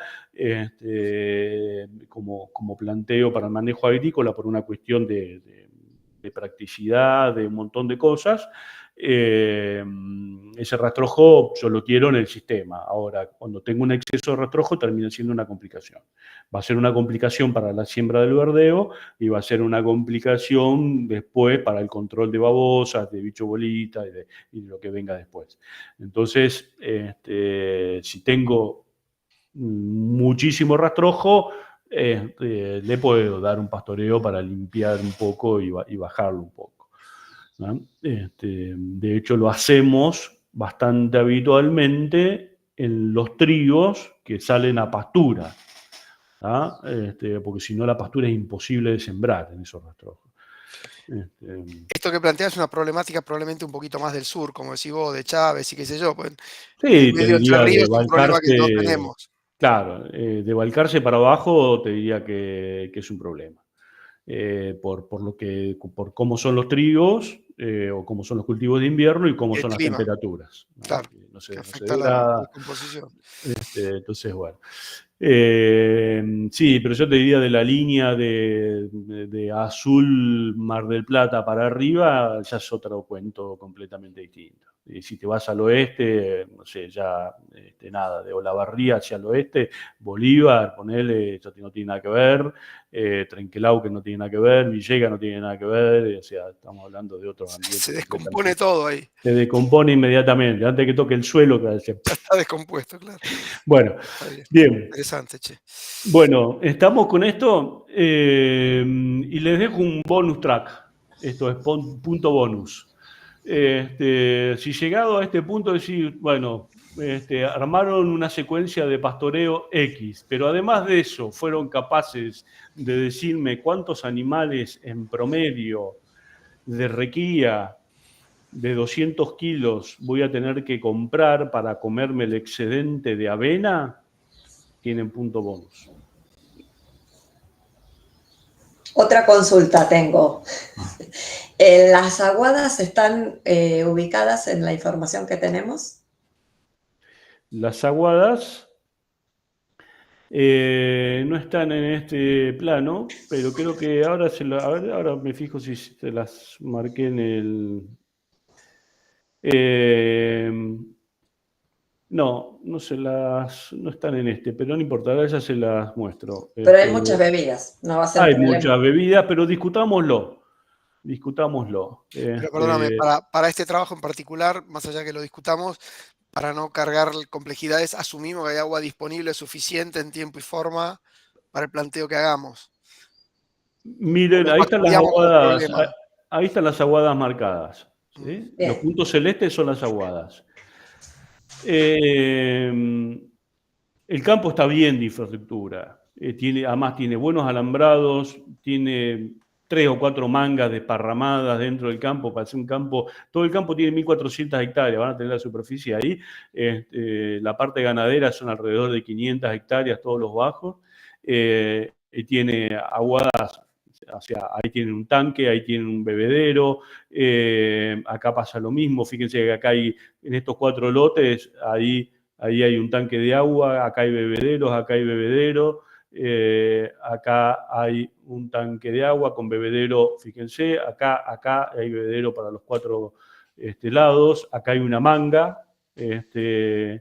como planteo para el manejo agrícola por una cuestión de practicidad, de un montón de cosas. Ese rastrojo yo lo quiero en el sistema. Ahora, cuando tengo un exceso de rastrojo, termina siendo una complicación. Va a ser una complicación para la siembra del verdeo y va a ser una complicación después para el control de babosas, de bicho bolita y de lo que venga después. Entonces, si tengo muchísimo rastrojo, le puedo dar un pastoreo para limpiar un poco y bajarlo un poco, ¿no? De hecho, lo hacemos bastante habitualmente en los trigos que salen a pastura, ¿no? Porque si no la pastura es imposible de sembrar en esos rastrojos. Esto que planteas es una problemática probablemente un poquito más del sur, como decís vos, de Chávez y qué sé yo. Pues, sí, te diría Ríos de es un problema que no Balcarce, tenemos. claro, de Balcarce para abajo te diría que es un problema. Por cómo son los trigos, o cómo son los cultivos de invierno y cómo son las temperaturas, ¿no? Claro, no se afecta degrada. la composición. Entonces, bueno. Sí, pero yo te diría de la línea de Azul, Mar del Plata para arriba, ya es otro cuento completamente distinto. Y si te vas al oeste, no sé, ya nada, de Olavarría hacia el oeste, Bolívar, ponele, ya no tiene nada que ver, Trenquelau, que no tiene nada que ver, Villegas no tiene nada que ver, o sea, estamos hablando de otro ambiente. Se descompone todo ahí. Se descompone inmediatamente, antes que toque el suelo. Ya está descompuesto, claro. Bueno, bien. Interesante, che. Bueno, estamos con esto y les dejo un bonus track. Esto es punto bonus. Si llegado a este punto decir, bueno, armaron una secuencia de pastoreo X, pero además de eso fueron capaces de decirme cuántos animales en promedio de requía de 200 kilos voy a tener que comprar para comerme el excedente de avena, tienen punto bonus. Otra consulta tengo. ¿Las aguadas están ubicadas en la información que tenemos? Las aguadas No están en este plano, pero creo que ahora, a ver, ahora me fijo si se las marqué en el... no están en este, pero no importa, ahora ya se las muestro. Pero hay muchas bebidas, no va a ser Hay problema. muchas bebidas, pero discutámoslo. Pero perdóname, para este trabajo en particular, más allá que lo discutamos, para no cargar complejidades, asumimos que hay agua disponible suficiente en tiempo y forma para el planteo que hagamos. Miren, ahí están las aguadas, ahí están las aguadas marcadas. ¿Sí? Los puntos celestes son las aguadas. El campo está bien de infraestructura. Además tiene buenos alambrados, tiene 3 o 4 mangas desparramadas dentro del campo, para hacer un campo. Todo el campo tiene 1.400 hectáreas, van a tener la superficie ahí. La parte ganadera son alrededor de 500 hectáreas, todos los bajos. Y tiene aguadas, o sea, ahí tienen un tanque, ahí tienen un bebedero. Acá pasa lo mismo. Fíjense que acá hay, en estos 4 lotes, ahí hay un tanque de agua, acá hay bebederos, acá hay bebedero. Acá hay un tanque de agua con bebedero, fíjense, acá hay bebedero para los 4 lados, acá hay una manga, ¿sí?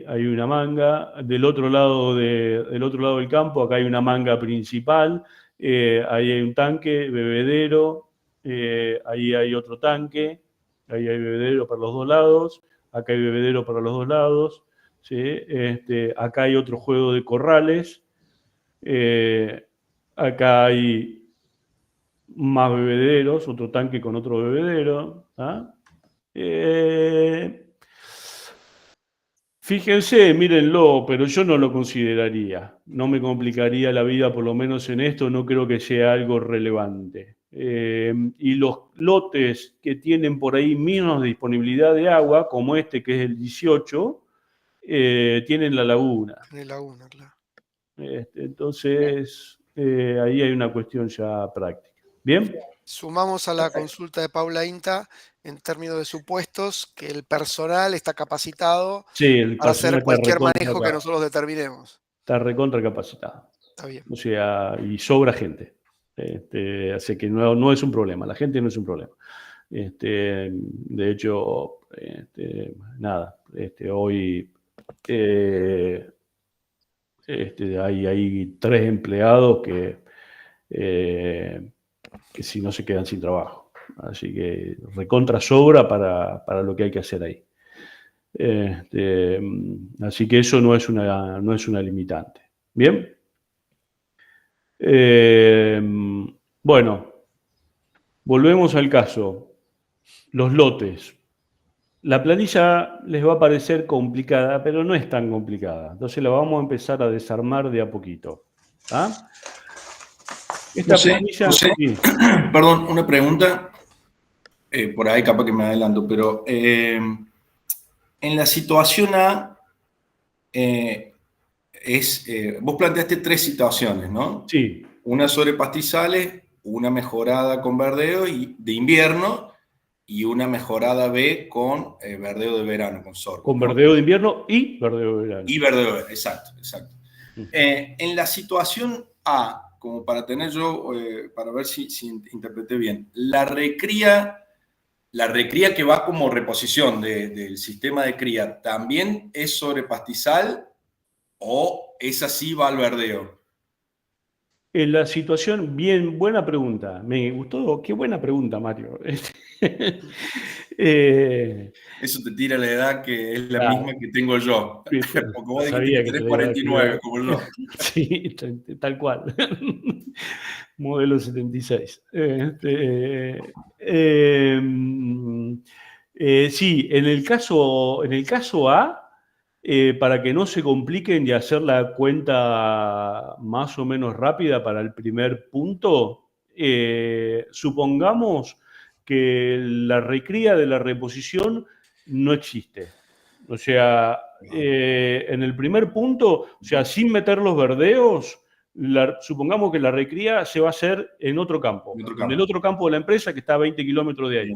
Hay una manga, del otro lado del campo, acá hay una manga principal, ahí hay un tanque, bebedero, ahí hay otro tanque, ahí hay bebedero para los 2 lados, acá hay bebedero para los 2 lados. ¿Sí? Acá hay otro juego de corrales, acá hay más bebederos, otro tanque con otro bebedero. Fíjense, mírenlo, pero yo no lo consideraría, no me complicaría la vida, por lo menos en esto, no creo que sea algo relevante. Y los lotes que tienen por ahí menos disponibilidad de agua, como este que es el 18, tienen la laguna. Tiene laguna, claro. Entonces, ahí hay una cuestión ya práctica. ¿Bien? Sumamos a la consulta de Paula Inta, en términos de supuestos, que el personal está capacitado para hacer cualquier manejo que nosotros determinemos. Está recontra capacitado. Está bien. O sea, y sobra gente. Así que no es un problema, la gente no es un problema. De hecho, nada, hoy hay 3 empleados que si no se quedan sin trabajo. Así que recontra sobra para lo que hay que hacer ahí. Así que eso no es una limitante. ¿Bien? Bueno, volvemos al caso. Los lotes. La planilla les va a parecer complicada, pero no es tan complicada. Entonces la vamos a empezar a desarmar de a poquito. ¿Ah? Esta planilla... José, perdón, una pregunta. Por ahí capaz que me adelanto, pero en la situación A, vos planteaste 3 situaciones, ¿no? Sí. Una sobre pastizales, una mejorada con verdeo de invierno y una mejorada B con verdeo de verano, con sorgo. Con verdeo de invierno y verdeo de verano. Y verdeo de verano, exacto. En la situación A, como para tener yo, para ver si interpreté bien, la recría que va como reposición del sistema de cría, ¿también es sobre pastizal o esa sí va al verdeo? En la situación, bien, buena pregunta. Me gustó, qué buena pregunta, Mario. Eso te tira la edad que es la misma que tengo yo. Porque vos dijiste que tenés 49, como yo. Sí, tal cual. Modelo 76. Sí, en el caso A, para que no se compliquen y hacer la cuenta más o menos rápida para el primer punto, supongamos que la recría de la reposición no existe. O sea, en el primer punto, o sea, sin meter los verdeos, supongamos que la recría se va a hacer en otro campo, en el otro campo de la empresa que está a 20 kilómetros de ahí.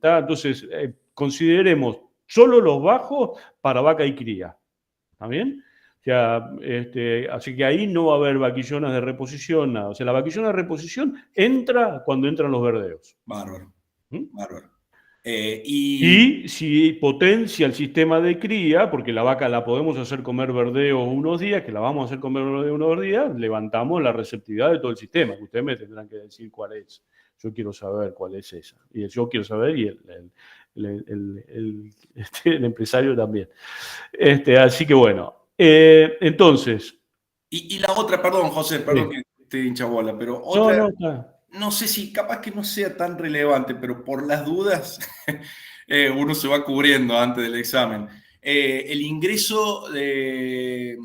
Entonces, consideremos solo los bajos para vaca y cría. ¿Está bien? O sea, así que ahí no va a haber vaquillonas de reposición, nada. O sea, la vaquillona de reposición entra cuando entran los verdeos. Bárbaro, ¿Mm? bárbaro. Y si potencia el sistema de cría, porque la vaca la podemos hacer comer verdeo unos días, que la vamos a hacer comer verdeo unos días, levantamos la receptividad de todo el sistema. Ustedes me tendrán que decir cuál es. Yo quiero saber cuál es esa. Y yo quiero saber, y el empresario también. Así que bueno. Entonces. Y la otra, perdón, José, perdón que te hincha bola, pero otra. No sé si capaz que no sea tan relevante, pero por las dudas uno se va cubriendo antes del examen. El ingreso de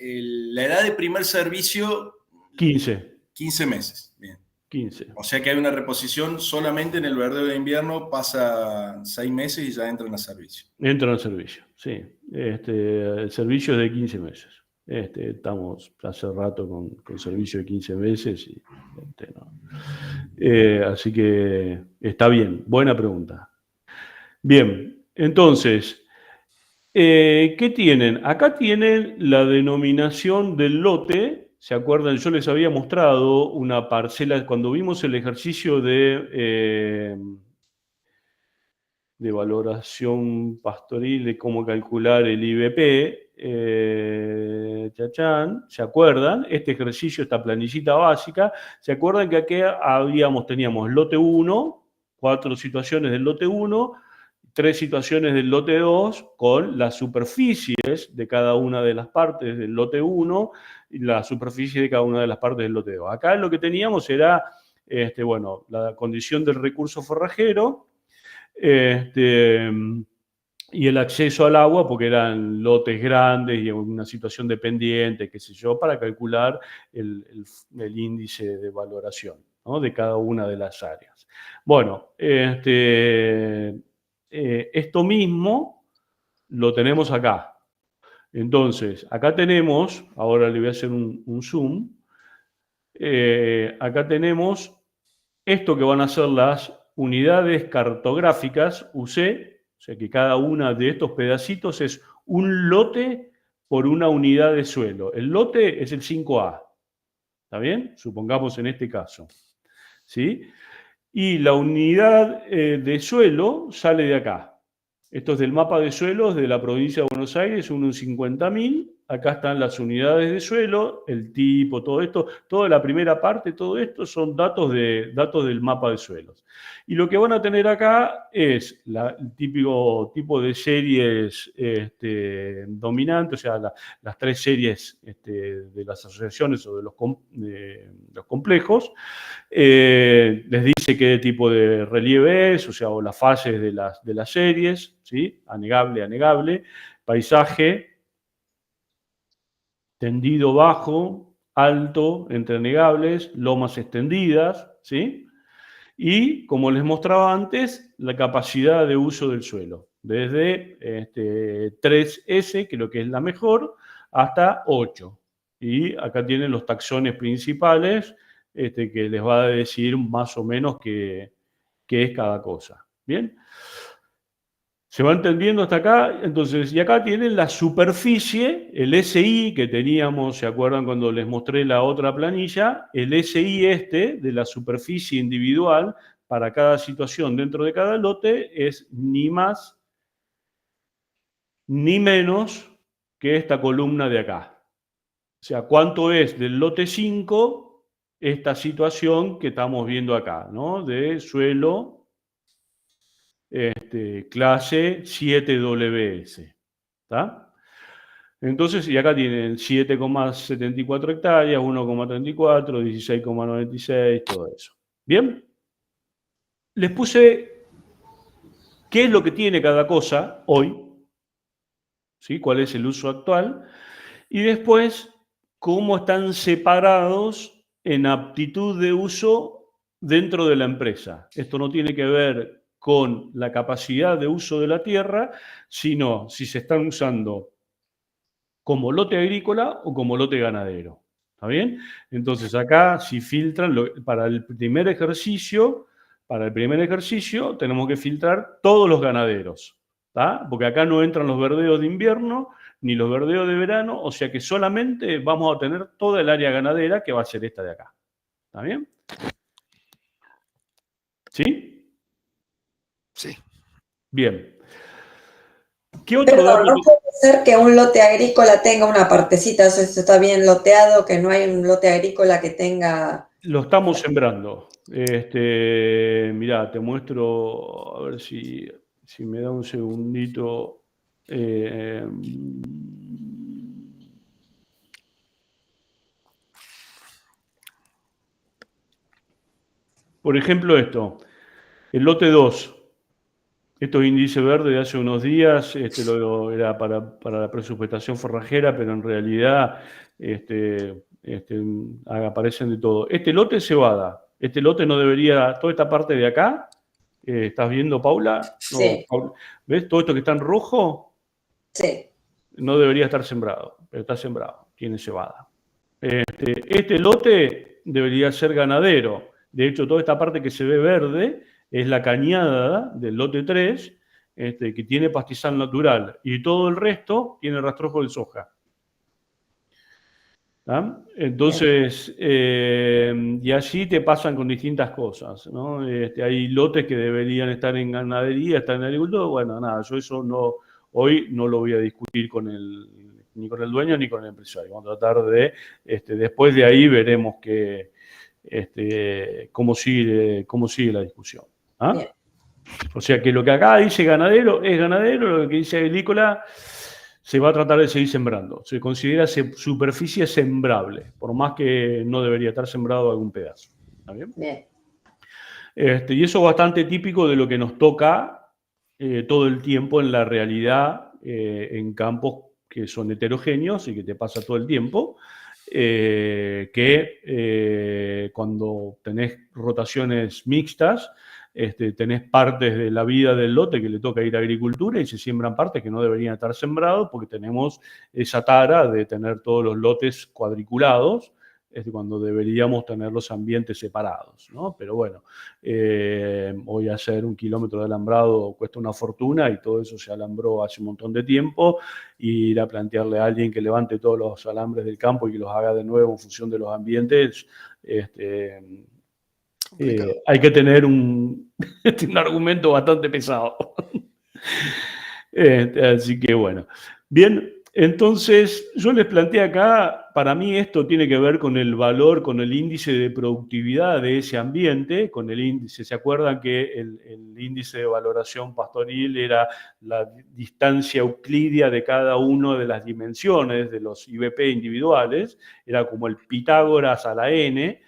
la edad de primer servicio. 15. 15 meses. Bien. 15. O sea que hay una reposición solamente en el verdeo de invierno, pasa 6 meses y ya entran a servicio. Entran al servicio, sí. El servicio es de 15 meses. Estamos hace rato con servicio de 15 meses. Y, no. Así que está bien, buena pregunta. Bien, entonces, ¿qué tienen? Acá tienen la denominación del lote. ¿Se acuerdan? Yo les había mostrado una parcela cuando vimos el ejercicio de valoración pastoril, de cómo calcular el IBP. ¿Se acuerdan? Este ejercicio, esta planillita básica, ¿se acuerdan que aquí teníamos lote 1, 4 situaciones del lote 1, 3 situaciones del lote 2, con las superficies de cada una de las partes del lote 1 y la superficie de cada una de las partes del lote 2. Acá lo que teníamos era, la condición del recurso forrajero, y el acceso al agua, porque eran lotes grandes y una situación dependiente, qué sé yo, para calcular el índice de valoración, ¿no?, de cada una de las áreas. Bueno, esto mismo lo tenemos acá. Entonces, acá tenemos, ahora le voy a hacer un zoom, acá tenemos esto que van a ser las unidades cartográficas, UC, o sea que cada una de estos pedacitos es un lote por una unidad de suelo. El lote es el 5A, ¿está bien? Supongamos en este caso, ¿sí? Y la unidad de suelo sale de acá. Esto es del mapa de suelos de la provincia de Buenos Aires, 1 en 50.000. Acá están las unidades de suelo, el tipo, todo esto, toda la primera parte, todo esto son datos del mapa de suelos. Y lo que van a tener acá es el típico tipo de series dominantes, o sea, las 3 series de las asociaciones o de los complejos. Les dice qué tipo de relieve es, o sea, o las fases de las series, ¿sí? Anegable, anegable, paisaje, tendido bajo, alto, entre anegables, lomas extendidas, ¿sí? Y, como les mostraba antes, la capacidad de uso del suelo, desde 3S, que es lo que es la mejor, hasta 8. Y acá tienen los taxones principales, que les va a decir más o menos qué es cada cosa. ¿Bien? ¿Se va entendiendo hasta acá? Entonces, y acá tienen la superficie, el SI que teníamos, ¿se acuerdan cuando les mostré la otra planilla? El SI de la superficie individual para cada situación dentro de cada lote es ni más ni menos que esta columna de acá. O sea, ¿cuánto es del lote 5 esta situación que estamos viendo acá, ¿no? De suelo clase 7WS. ¿Está? Entonces, y acá tienen 7,74 hectáreas, 1,34, 16,96, todo eso. ¿Bien? Les puse qué es lo que tiene cada cosa hoy, ¿sí? Cuál es el uso actual, y después cómo están separados en aptitud de uso dentro de la empresa. Esto no tiene que ver con la capacidad de uso de la tierra, sino si se están usando como lote agrícola o como lote ganadero. ¿Está bien? Entonces acá, si filtran, para el primer ejercicio tenemos que filtrar todos los ganaderos. ¿tá? Porque acá no entran los verdeos de invierno ni los verdeos de verano, o sea que solamente vamos a tener toda el área ganadera, que va a ser esta de acá. ¿Está bien? ¿Sí? Sí. Bien. ¿Qué otro Perdón, dato? ¿no puede ser que un lote agrícola tenga una partecita, eso está bien loteado, que no hay un lote agrícola que tenga... Lo estamos sembrando. Mirá, te muestro, a ver si me da un segundito. Por ejemplo, esto, el lote 2. Esto es índice verde de hace unos días, era para la presupuestación forrajera, pero en realidad aparecen de todo. Este lote es cebada. Este lote no debería, toda esta parte de acá, ¿estás viendo, Paula? No, Sí. Paula, ¿ves? Todo esto que está en rojo Sí. no debería estar sembrado, pero está sembrado, tiene cebada. Este lote debería ser ganadero. De hecho, toda esta parte que se ve verde es la cañada del lote 3, que tiene pastizal natural, y todo el resto tiene rastrojo de soja. ¿Ah? Entonces, y allí te pasan con distintas cosas, ¿no? Hay lotes que deberían estar en ganadería, estar en agricultura. Bueno, nada, yo eso no, hoy no lo voy a discutir ni con el dueño ni con el empresario. Vamos a tratar de, después de ahí veremos cómo sigue la discusión. ¿Ah? Bien. O sea que lo que acá dice ganadero es ganadero, lo que dice agrícola se va a tratar de seguir sembrando. Se considera superficie sembrable, por más que no debería estar sembrado algún pedazo. ¿Está bien? Bien. Y eso es bastante típico de lo que nos toca todo el tiempo en la realidad, en campos que son heterogéneos y que te pasa todo el tiempo, cuando tenés rotaciones mixtas, tenés partes de la vida del lote que le toca ir a agricultura y se siembran partes que no deberían estar sembrados porque tenemos esa tara de tener todos los lotes cuadriculados, cuando deberíamos tener los ambientes separados, ¿no? Pero bueno, hoy hacer 1 kilómetro de alambrado cuesta una fortuna y todo eso se alambró hace un montón de tiempo, y ir a plantearle a alguien que levante todos los alambres del campo y que los haga de nuevo en función de los ambientes, hay que tener un argumento bastante pesado. Así que bueno. Bien, entonces yo les planteé acá, para mí esto tiene que ver con el valor, con el índice de productividad de ese ambiente, con el índice, ¿se acuerdan que el índice de valoración pastoril era la distancia euclidia de cada una de las dimensiones de los IVP individuales? Era como el Pitágoras a la N,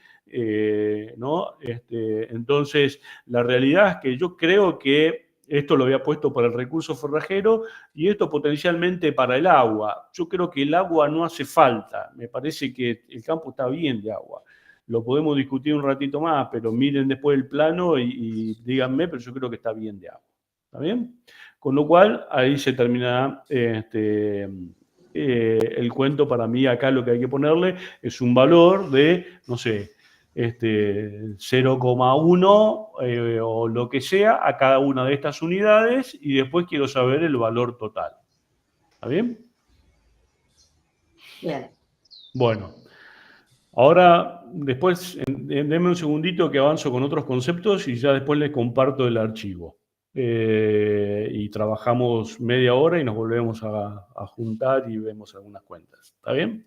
¿no? Entonces, la realidad es que yo creo que esto lo había puesto para el recurso forrajero y esto potencialmente para el agua. Yo creo que el agua no hace falta. Me parece que el campo está bien de agua. Lo podemos discutir un ratito más, pero miren después el plano y díganme, pero yo creo que está bien de agua. ¿Está bien? Con lo cual, ahí se termina el cuento. Para mí acá lo que hay que ponerle es un valor de, no sé, 0,1 o lo que sea a cada una de estas unidades, y después quiero saber el valor total. ¿Está bien? Bien. Bueno, ahora después denme un segundito que avanzo con otros conceptos y ya después les comparto el archivo. Y trabajamos media hora y nos volvemos a juntar y vemos algunas cuentas. ¿Está bien?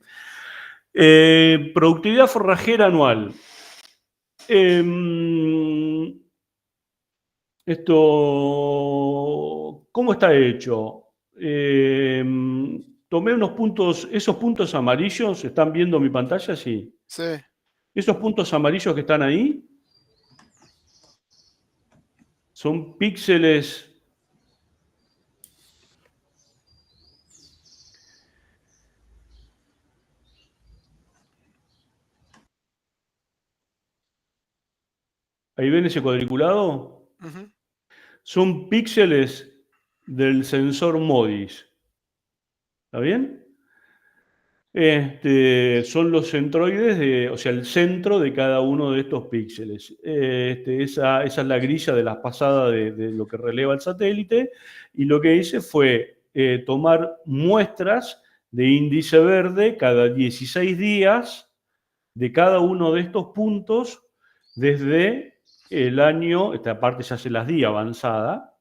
Productividad forrajera anual. Esto, ¿cómo está hecho? Tomé unos puntos, esos puntos amarillos, ¿están viendo mi pantalla? Sí. Sí. Esos puntos amarillos que están ahí son píxeles. ¿Ahí ven ese cuadriculado? Ujú. Son píxeles del sensor MODIS. ¿Está bien? son los centroides, o sea, el centro de cada uno de estos píxeles. Esa es la grilla de la pasada de lo que releva el satélite, y lo que hice fue tomar muestras de índice verde cada 16 días de cada uno de estos puntos desde el año, esta parte ya se las di avanzada,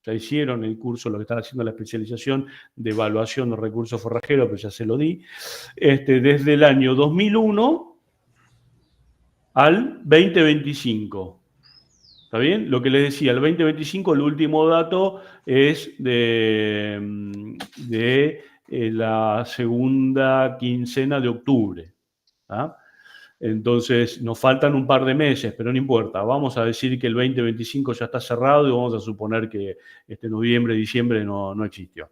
ya hicieron el curso, lo que están haciendo la especialización de evaluación de recursos forrajeros, pero ya se lo di, desde el año 2001 al 2025. ¿Está bien? Lo que les decía, el 2025, el último dato es de la segunda quincena de octubre. ¿Ah? Entonces, nos faltan un par de meses, pero no importa. Vamos a decir que el 2025 ya está cerrado y vamos a suponer que noviembre, diciembre no existió.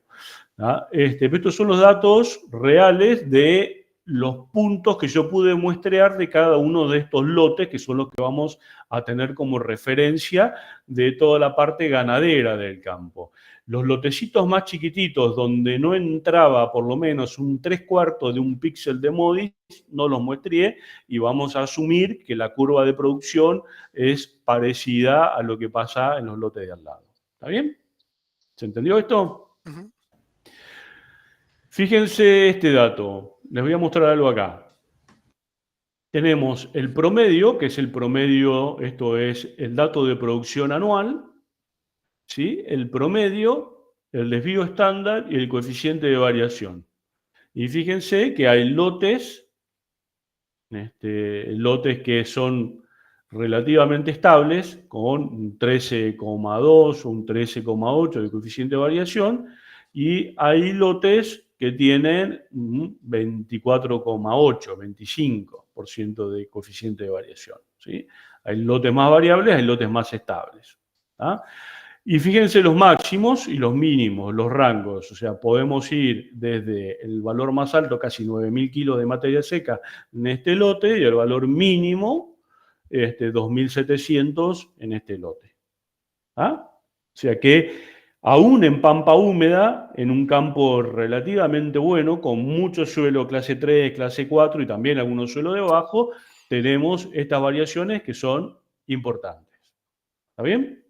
¿Ah? Pero estos son los datos reales de los puntos que yo pude muestrear de cada uno de estos lotes, que son los que vamos a tener como referencia de toda la parte ganadera del campo. Los lotecitos más chiquititos, donde no entraba por lo menos un 3/4 de un píxel de MODIS, no los muestré, y vamos a asumir que la curva de producción es parecida a lo que pasa en los lotes de al lado. ¿Está bien? ¿Se entendió esto? Ujú. Fíjense este dato. Les voy a mostrar algo acá. Tenemos el promedio, que es el promedio, esto es el dato de producción anual, ¿sí? El promedio, el desvío estándar y el coeficiente de variación. Y fíjense que hay lotes que son relativamente estables, con un 13,2 o un 13,8 de coeficiente de variación, y hay lotes que tienen un 24,8, 25% de coeficiente de variación, ¿sí? Hay lotes más variables, hay lotes más estables. ¿Ah? Y fíjense los máximos y los mínimos, los rangos. O sea, podemos ir desde el valor más alto, casi 9.000 kilos de materia seca en este lote, y el valor mínimo, 2.700 en este lote. ¿Ah? O sea que aún en pampa húmeda, en un campo relativamente bueno, con mucho suelo clase 3, clase 4 y también algunos suelos de bajo, tenemos estas variaciones que son importantes. ¿Está bien?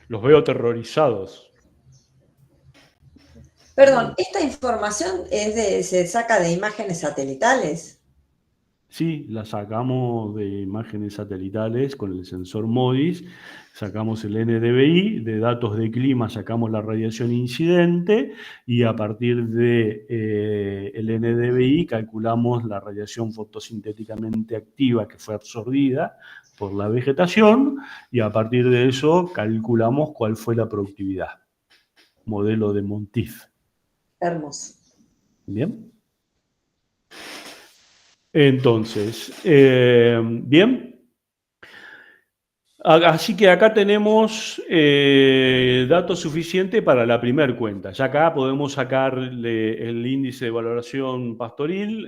Los veo aterrorizados. Perdón, ¿esta información se saca de imágenes satelitales? Sí, la sacamos de imágenes satelitales con el sensor MODIS, sacamos el NDVI, de datos de clima sacamos la radiación incidente, y a partir de el NDVI calculamos la radiación fotosintéticamente activa que fue absorbida por la vegetación, y a partir de eso calculamos cuál fue la productividad. Modelo de Monteith. Hermoso. Bien. Entonces, bien. Así que acá tenemos datos suficientes para la primer cuenta. Ya acá podemos sacarle el índice de valoración pastoril,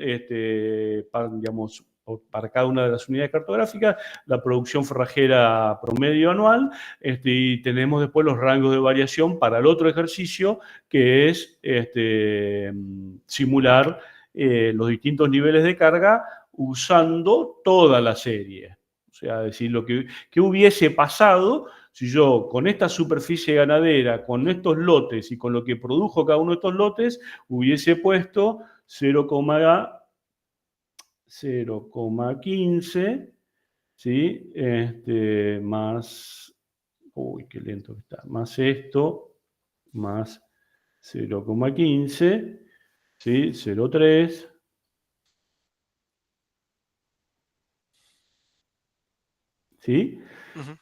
digamos, para cada una de las unidades cartográficas, la producción forrajera promedio anual, y tenemos después los rangos de variación para el otro ejercicio, que es simular los distintos niveles de carga usando toda la serie. O sea, decir, ¿qué hubiese pasado si yo con esta superficie ganadera, con estos lotes y con lo que produjo cada uno de estos lotes, hubiese puesto 0,15, ¿sí? Más, uy, qué lento que está, más esto, más 0,15, ¿sí? 0,3. ¿Sí? Ujú.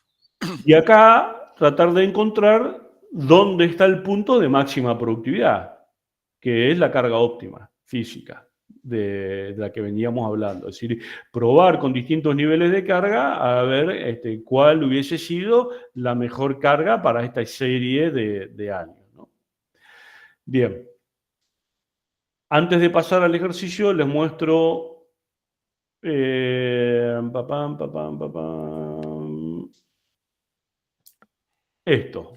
Y acá tratar de encontrar dónde está el punto de máxima productividad, que es la carga óptima física de la que veníamos hablando. Es decir, probar con distintos niveles de carga a ver cuál hubiese sido la mejor carga para esta serie de años, ¿no? Bien. Antes de pasar al ejercicio, les muestro esto.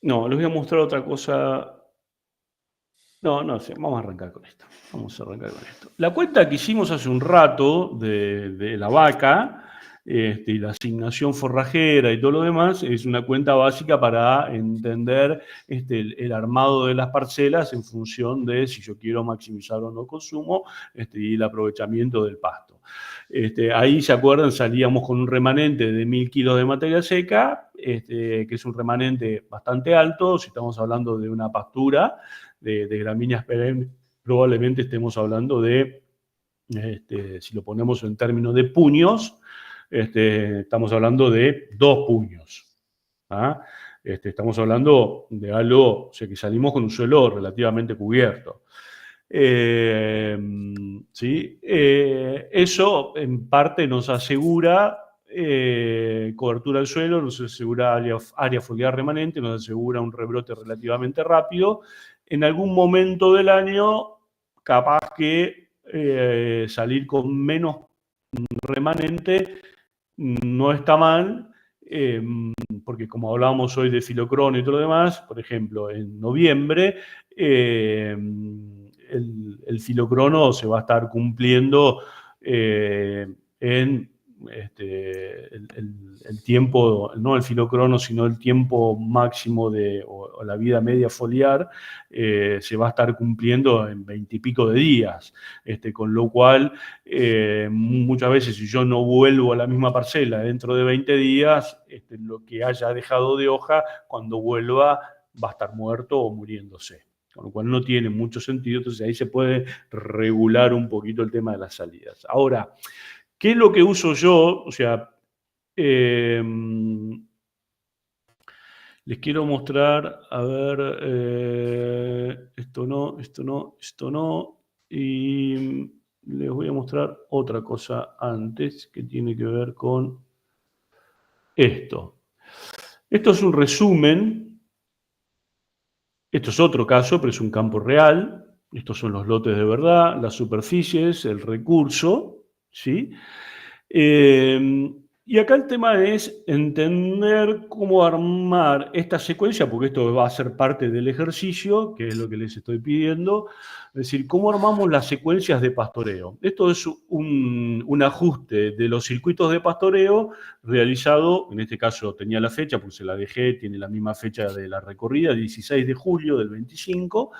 No, les voy a mostrar otra cosa. No sé, vamos a arrancar con esto. La cuenta que hicimos hace un rato de la vaca, y la asignación forrajera y todo lo demás, es una cuenta básica para entender el armado de las parcelas en función de si yo quiero maximizar o no consumo, y el aprovechamiento del pasto. Ahí, ¿se acuerdan? Salíamos con un remanente de 1000 kilos de materia seca, que es un remanente bastante alto. Si estamos hablando de una pastura de gramíneas perennes, probablemente estemos hablando de, si lo ponemos en términos de puños, estamos hablando de 2 puños. ¿Ah? Estamos hablando de algo, o sea, que salimos con un suelo relativamente cubierto. ¿Sí? Eso en parte nos asegura cobertura del suelo, nos asegura área foliar remanente, nos asegura un rebrote relativamente rápido. En algún momento del año, capaz que salir con menos remanente no está mal, porque como hablábamos hoy de filocrono y todo lo demás, por ejemplo, en noviembre el filocrono se va a estar cumpliendo en el tiempo, no el filocrono, sino el tiempo máximo o la vida media foliar, se va a estar cumpliendo en 20 y pico de días, con lo cual muchas veces, si yo no vuelvo a la misma parcela dentro de 20 días, lo que haya dejado de hoja, cuando vuelva va a estar muerto o muriéndose, con lo cual no tiene mucho sentido. Entonces ahí se puede regular un poquito el tema de las salidas. Ahora, ¿qué es lo que uso yo? O sea, les quiero mostrar, a ver, esto no, y les voy a mostrar otra cosa antes que tiene que ver con esto. Esto es un resumen, esto es otro caso, pero es un campo real. Estos son los lotes de verdad, las superficies, el recurso, ¿sí? Y acá el tema es entender cómo armar esta secuencia, porque esto va a ser parte del ejercicio, que es lo que les estoy pidiendo. Es decir, cómo armamos las secuencias de pastoreo. Esto es un ajuste de los circuitos de pastoreo realizado, en este caso tenía la fecha, pues se la dejé, tiene la misma fecha de la recorrida, 16 de julio del 25,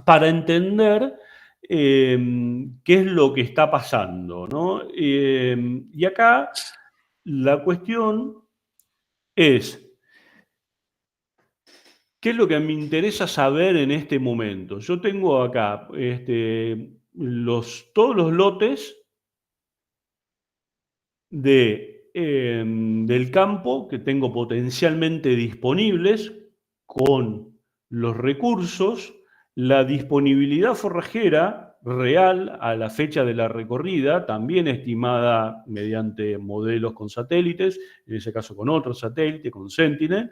para entender qué es lo que está pasando, ¿no? Y acá la cuestión es, ¿qué es lo que me interesa saber en este momento? Yo tengo acá todos los lotes del campo que tengo potencialmente disponibles con los recursos, la disponibilidad forrajera real a la fecha de la recorrida, también estimada mediante modelos con satélites, en ese caso con otro satélite, con Sentinel,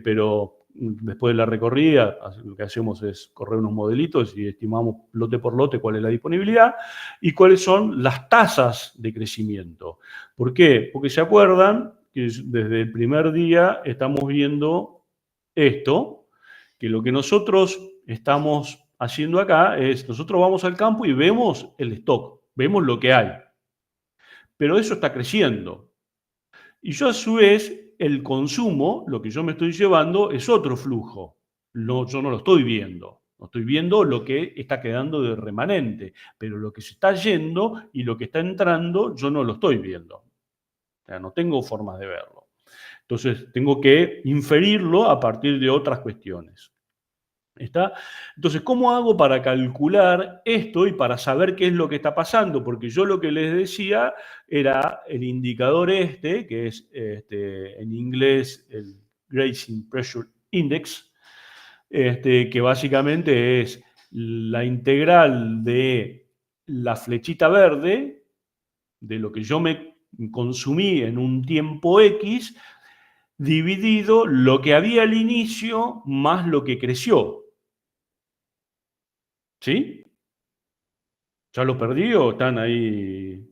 pero después de la recorrida lo que hacemos es correr unos modelitos y estimamos lote por lote cuál es la disponibilidad y cuáles son las tasas de crecimiento. ¿Por qué? Porque se acuerdan que desde el primer día estamos viendo esto, que lo que nosotros estamos haciendo acá es, nosotros vamos al campo y vemos el stock, vemos lo que hay. Pero eso está creciendo. Y yo a su vez, el consumo, lo que yo me estoy llevando, es otro flujo. Yo no lo estoy viendo. No estoy viendo lo que está quedando de remanente. Pero lo que se está yendo y lo que está entrando, yo no lo estoy viendo. O sea, no tengo formas de verlo. Entonces, tengo que inferirlo a partir de otras cuestiones. ¿Está? Entonces, ¿cómo hago para calcular esto y para saber qué es lo que está pasando? Porque yo lo que les decía era el indicador que es en inglés el Grazing Pressure Index, que básicamente es la integral de la flechita verde, de lo que yo me consumí en un tiempo X, dividido lo que había al inicio más lo que creció. ¿Sí? ¿Ya lo perdí o están ahí?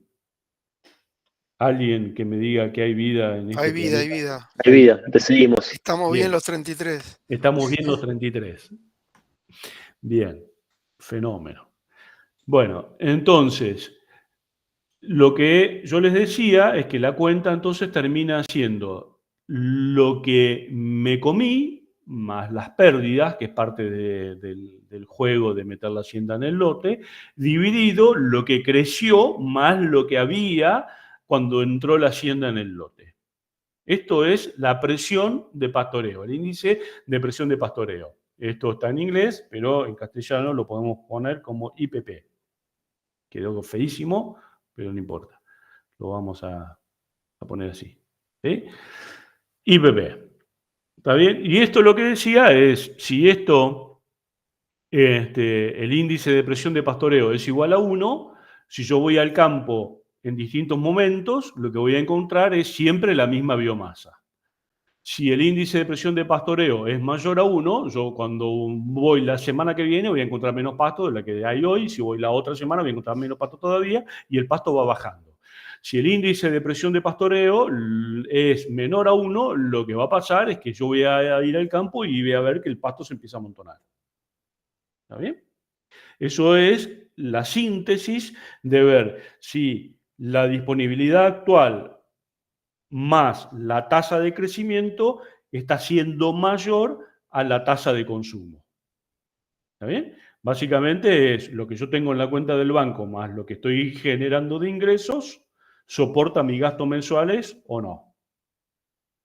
Alguien que me diga que hay vida en este Hay vida, hay planeta. vida. Hay vida, te seguimos. Estamos bien los 33. Estamos bien los 33. Bien, fenómeno. Bueno, entonces, lo que yo les decía es que la cuenta entonces termina siendo lo que me comí más las pérdidas, que es parte del juego de meter la hacienda en el lote, dividido lo que creció más lo que había cuando entró la hacienda en el lote. Esto es la presión de pastoreo, el índice de presión de pastoreo. Esto está en inglés, pero en castellano lo podemos poner como IPP. Quedó feísimo, pero no importa. Lo vamos a poner así. ¿Sí? IPP. ¿Está bien? Y esto lo que decía es, si esto, el índice de presión de pastoreo es igual a 1, si yo voy al campo en distintos momentos, lo que voy a encontrar es siempre la misma biomasa. Si el índice de presión de pastoreo es mayor a 1, yo cuando voy la semana que viene voy a encontrar menos pasto de la que hay hoy. Si voy la otra semana voy a encontrar menos pasto todavía y el pasto va bajando. Si el índice de presión de pastoreo es menor a 1, lo que va a pasar es que yo voy a ir al campo y voy a ver que el pasto se empieza a amontonar. ¿Está bien? Eso es la síntesis de ver si la disponibilidad actual más la tasa de crecimiento está siendo mayor a la tasa de consumo. ¿Está bien? Básicamente es lo que yo tengo en la cuenta del banco más lo que estoy generando de ingresos, soporta mis gastos mensuales o no.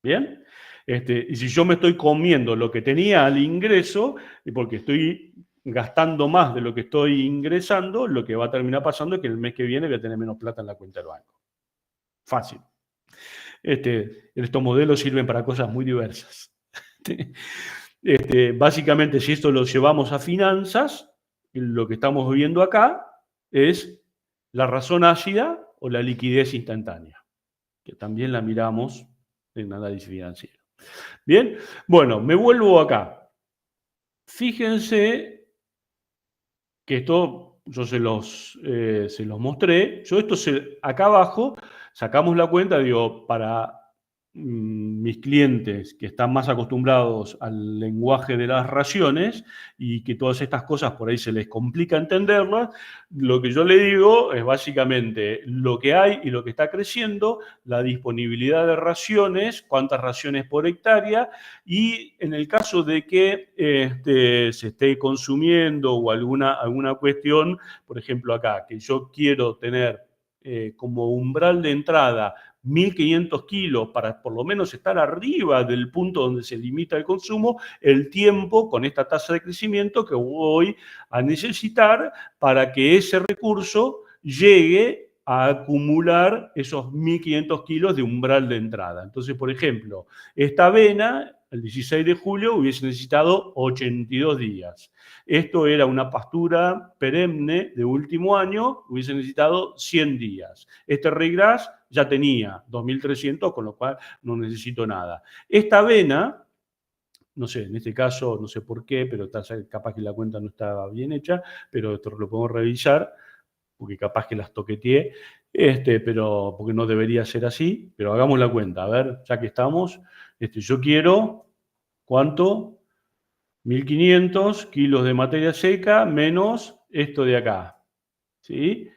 ¿Bien? Y si yo me estoy comiendo lo que tenía al ingreso, porque estoy gastando más de lo que estoy ingresando, lo que va a terminar pasando es que el mes que viene voy a tener menos plata en la cuenta del banco. Fácil. Estos modelos sirven para cosas muy diversas. Básicamente, si esto lo llevamos a finanzas, lo que estamos viendo acá es la razón ácida o la liquidez instantánea, que también la miramos en análisis financiero. Bien, bueno, me vuelvo acá. Fíjense que esto yo se los mostré. Yo esto acá abajo sacamos la cuenta, digo, para mis clientes que están más acostumbrados al lenguaje de las raciones y que todas estas cosas por ahí se les complica entenderlas, lo que yo le digo es básicamente lo que hay y lo que está creciendo, la disponibilidad de raciones, cuántas raciones por hectárea, y en el caso de que se esté consumiendo o alguna cuestión, por ejemplo acá, que yo quiero tener como umbral de entrada 1.500 kilos para por lo menos estar arriba del punto donde se limita el consumo, el tiempo con esta tasa de crecimiento que voy a necesitar para que ese recurso llegue a acumular esos 1.500 kilos de umbral de entrada. Entonces, por ejemplo, esta avena, el 16 de julio, hubiese necesitado 82 días. Esto era una pastura perenne de último año, hubiese necesitado 100 días. Este ryegrass ya tenía 2.300, con lo cual no necesito nada. Esta avena, no sé, en este caso, no sé por qué, pero capaz que la cuenta no estaba bien hecha, pero esto lo podemos revisar, porque capaz que las toqueteé, pero porque no debería ser así, pero hagamos la cuenta. A ver, ya que estamos, yo quiero, ¿cuánto? 1.500 kilos de materia seca menos esto de acá. ¿Sí?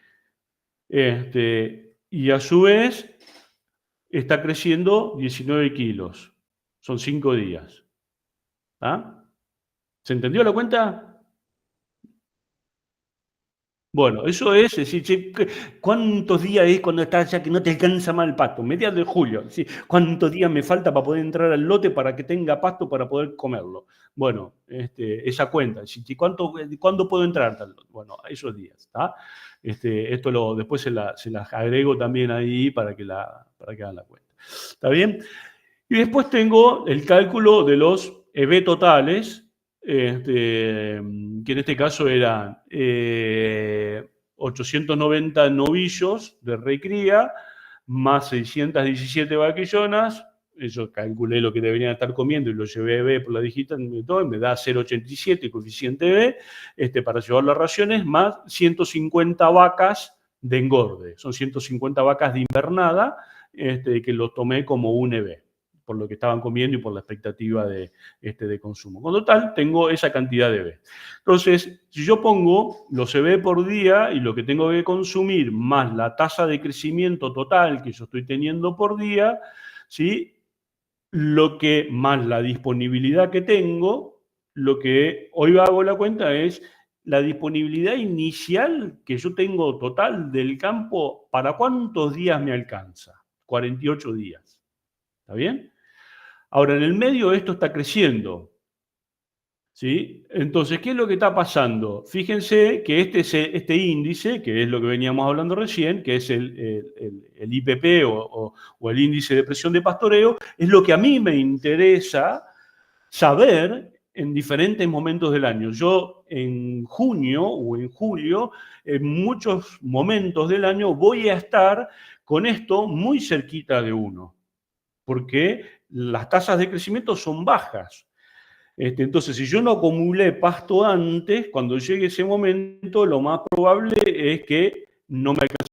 Y a su vez está creciendo 19 kilos. Son 5 días. ¿Ah? ¿Se entendió la cuenta? Bueno, eso es decir, ¿cuántos días es cuando estás ya que no te alcanza más el pasto? Mediados de julio. ¿Sí? ¿Cuántos días me falta para poder entrar al lote para que tenga pasto para poder comerlo? Bueno, esa cuenta. ¿Cuándo puedo entrar? Bueno, esos días. ¿Está? Esto después se las agrego también ahí para que hagan la cuenta. ¿Está bien? Y después tengo el cálculo de los EB totales, que en este caso eran 890 novillos de recría, más 617 vaquillonas. Yo calculé lo que deberían estar comiendo y lo llevé a B por la digital, me da 0,87 coeficiente B, para llevar las raciones, más 150 vacas de engorde. Son 150 vacas de invernada que lo tomé como un EB, por lo que estaban comiendo y por la expectativa de consumo. Con total, tengo esa cantidad de EB. Entonces, si yo pongo los EB por día y lo que tengo que consumir más la tasa de crecimiento total que yo estoy teniendo por día, ¿sí? Lo que más la disponibilidad que tengo, lo que hoy hago la cuenta es la disponibilidad inicial que yo tengo total del campo, ¿para cuántos días me alcanza? 48 días. ¿Está bien? Ahora, en el medio esto está creciendo. ¿Sí? Entonces, ¿qué es lo que está pasando? Fíjense que este índice, que es lo que veníamos hablando recién, que es el IPP o el índice de presión de pastoreo, es lo que a mí me interesa saber en diferentes momentos del año. Yo en junio o en julio, en muchos momentos del año, voy a estar con esto muy cerquita de 1, porque las tasas de crecimiento son bajas. Entonces, si yo no acumulé pasto antes, cuando llegue ese momento, lo más probable es que no me alcance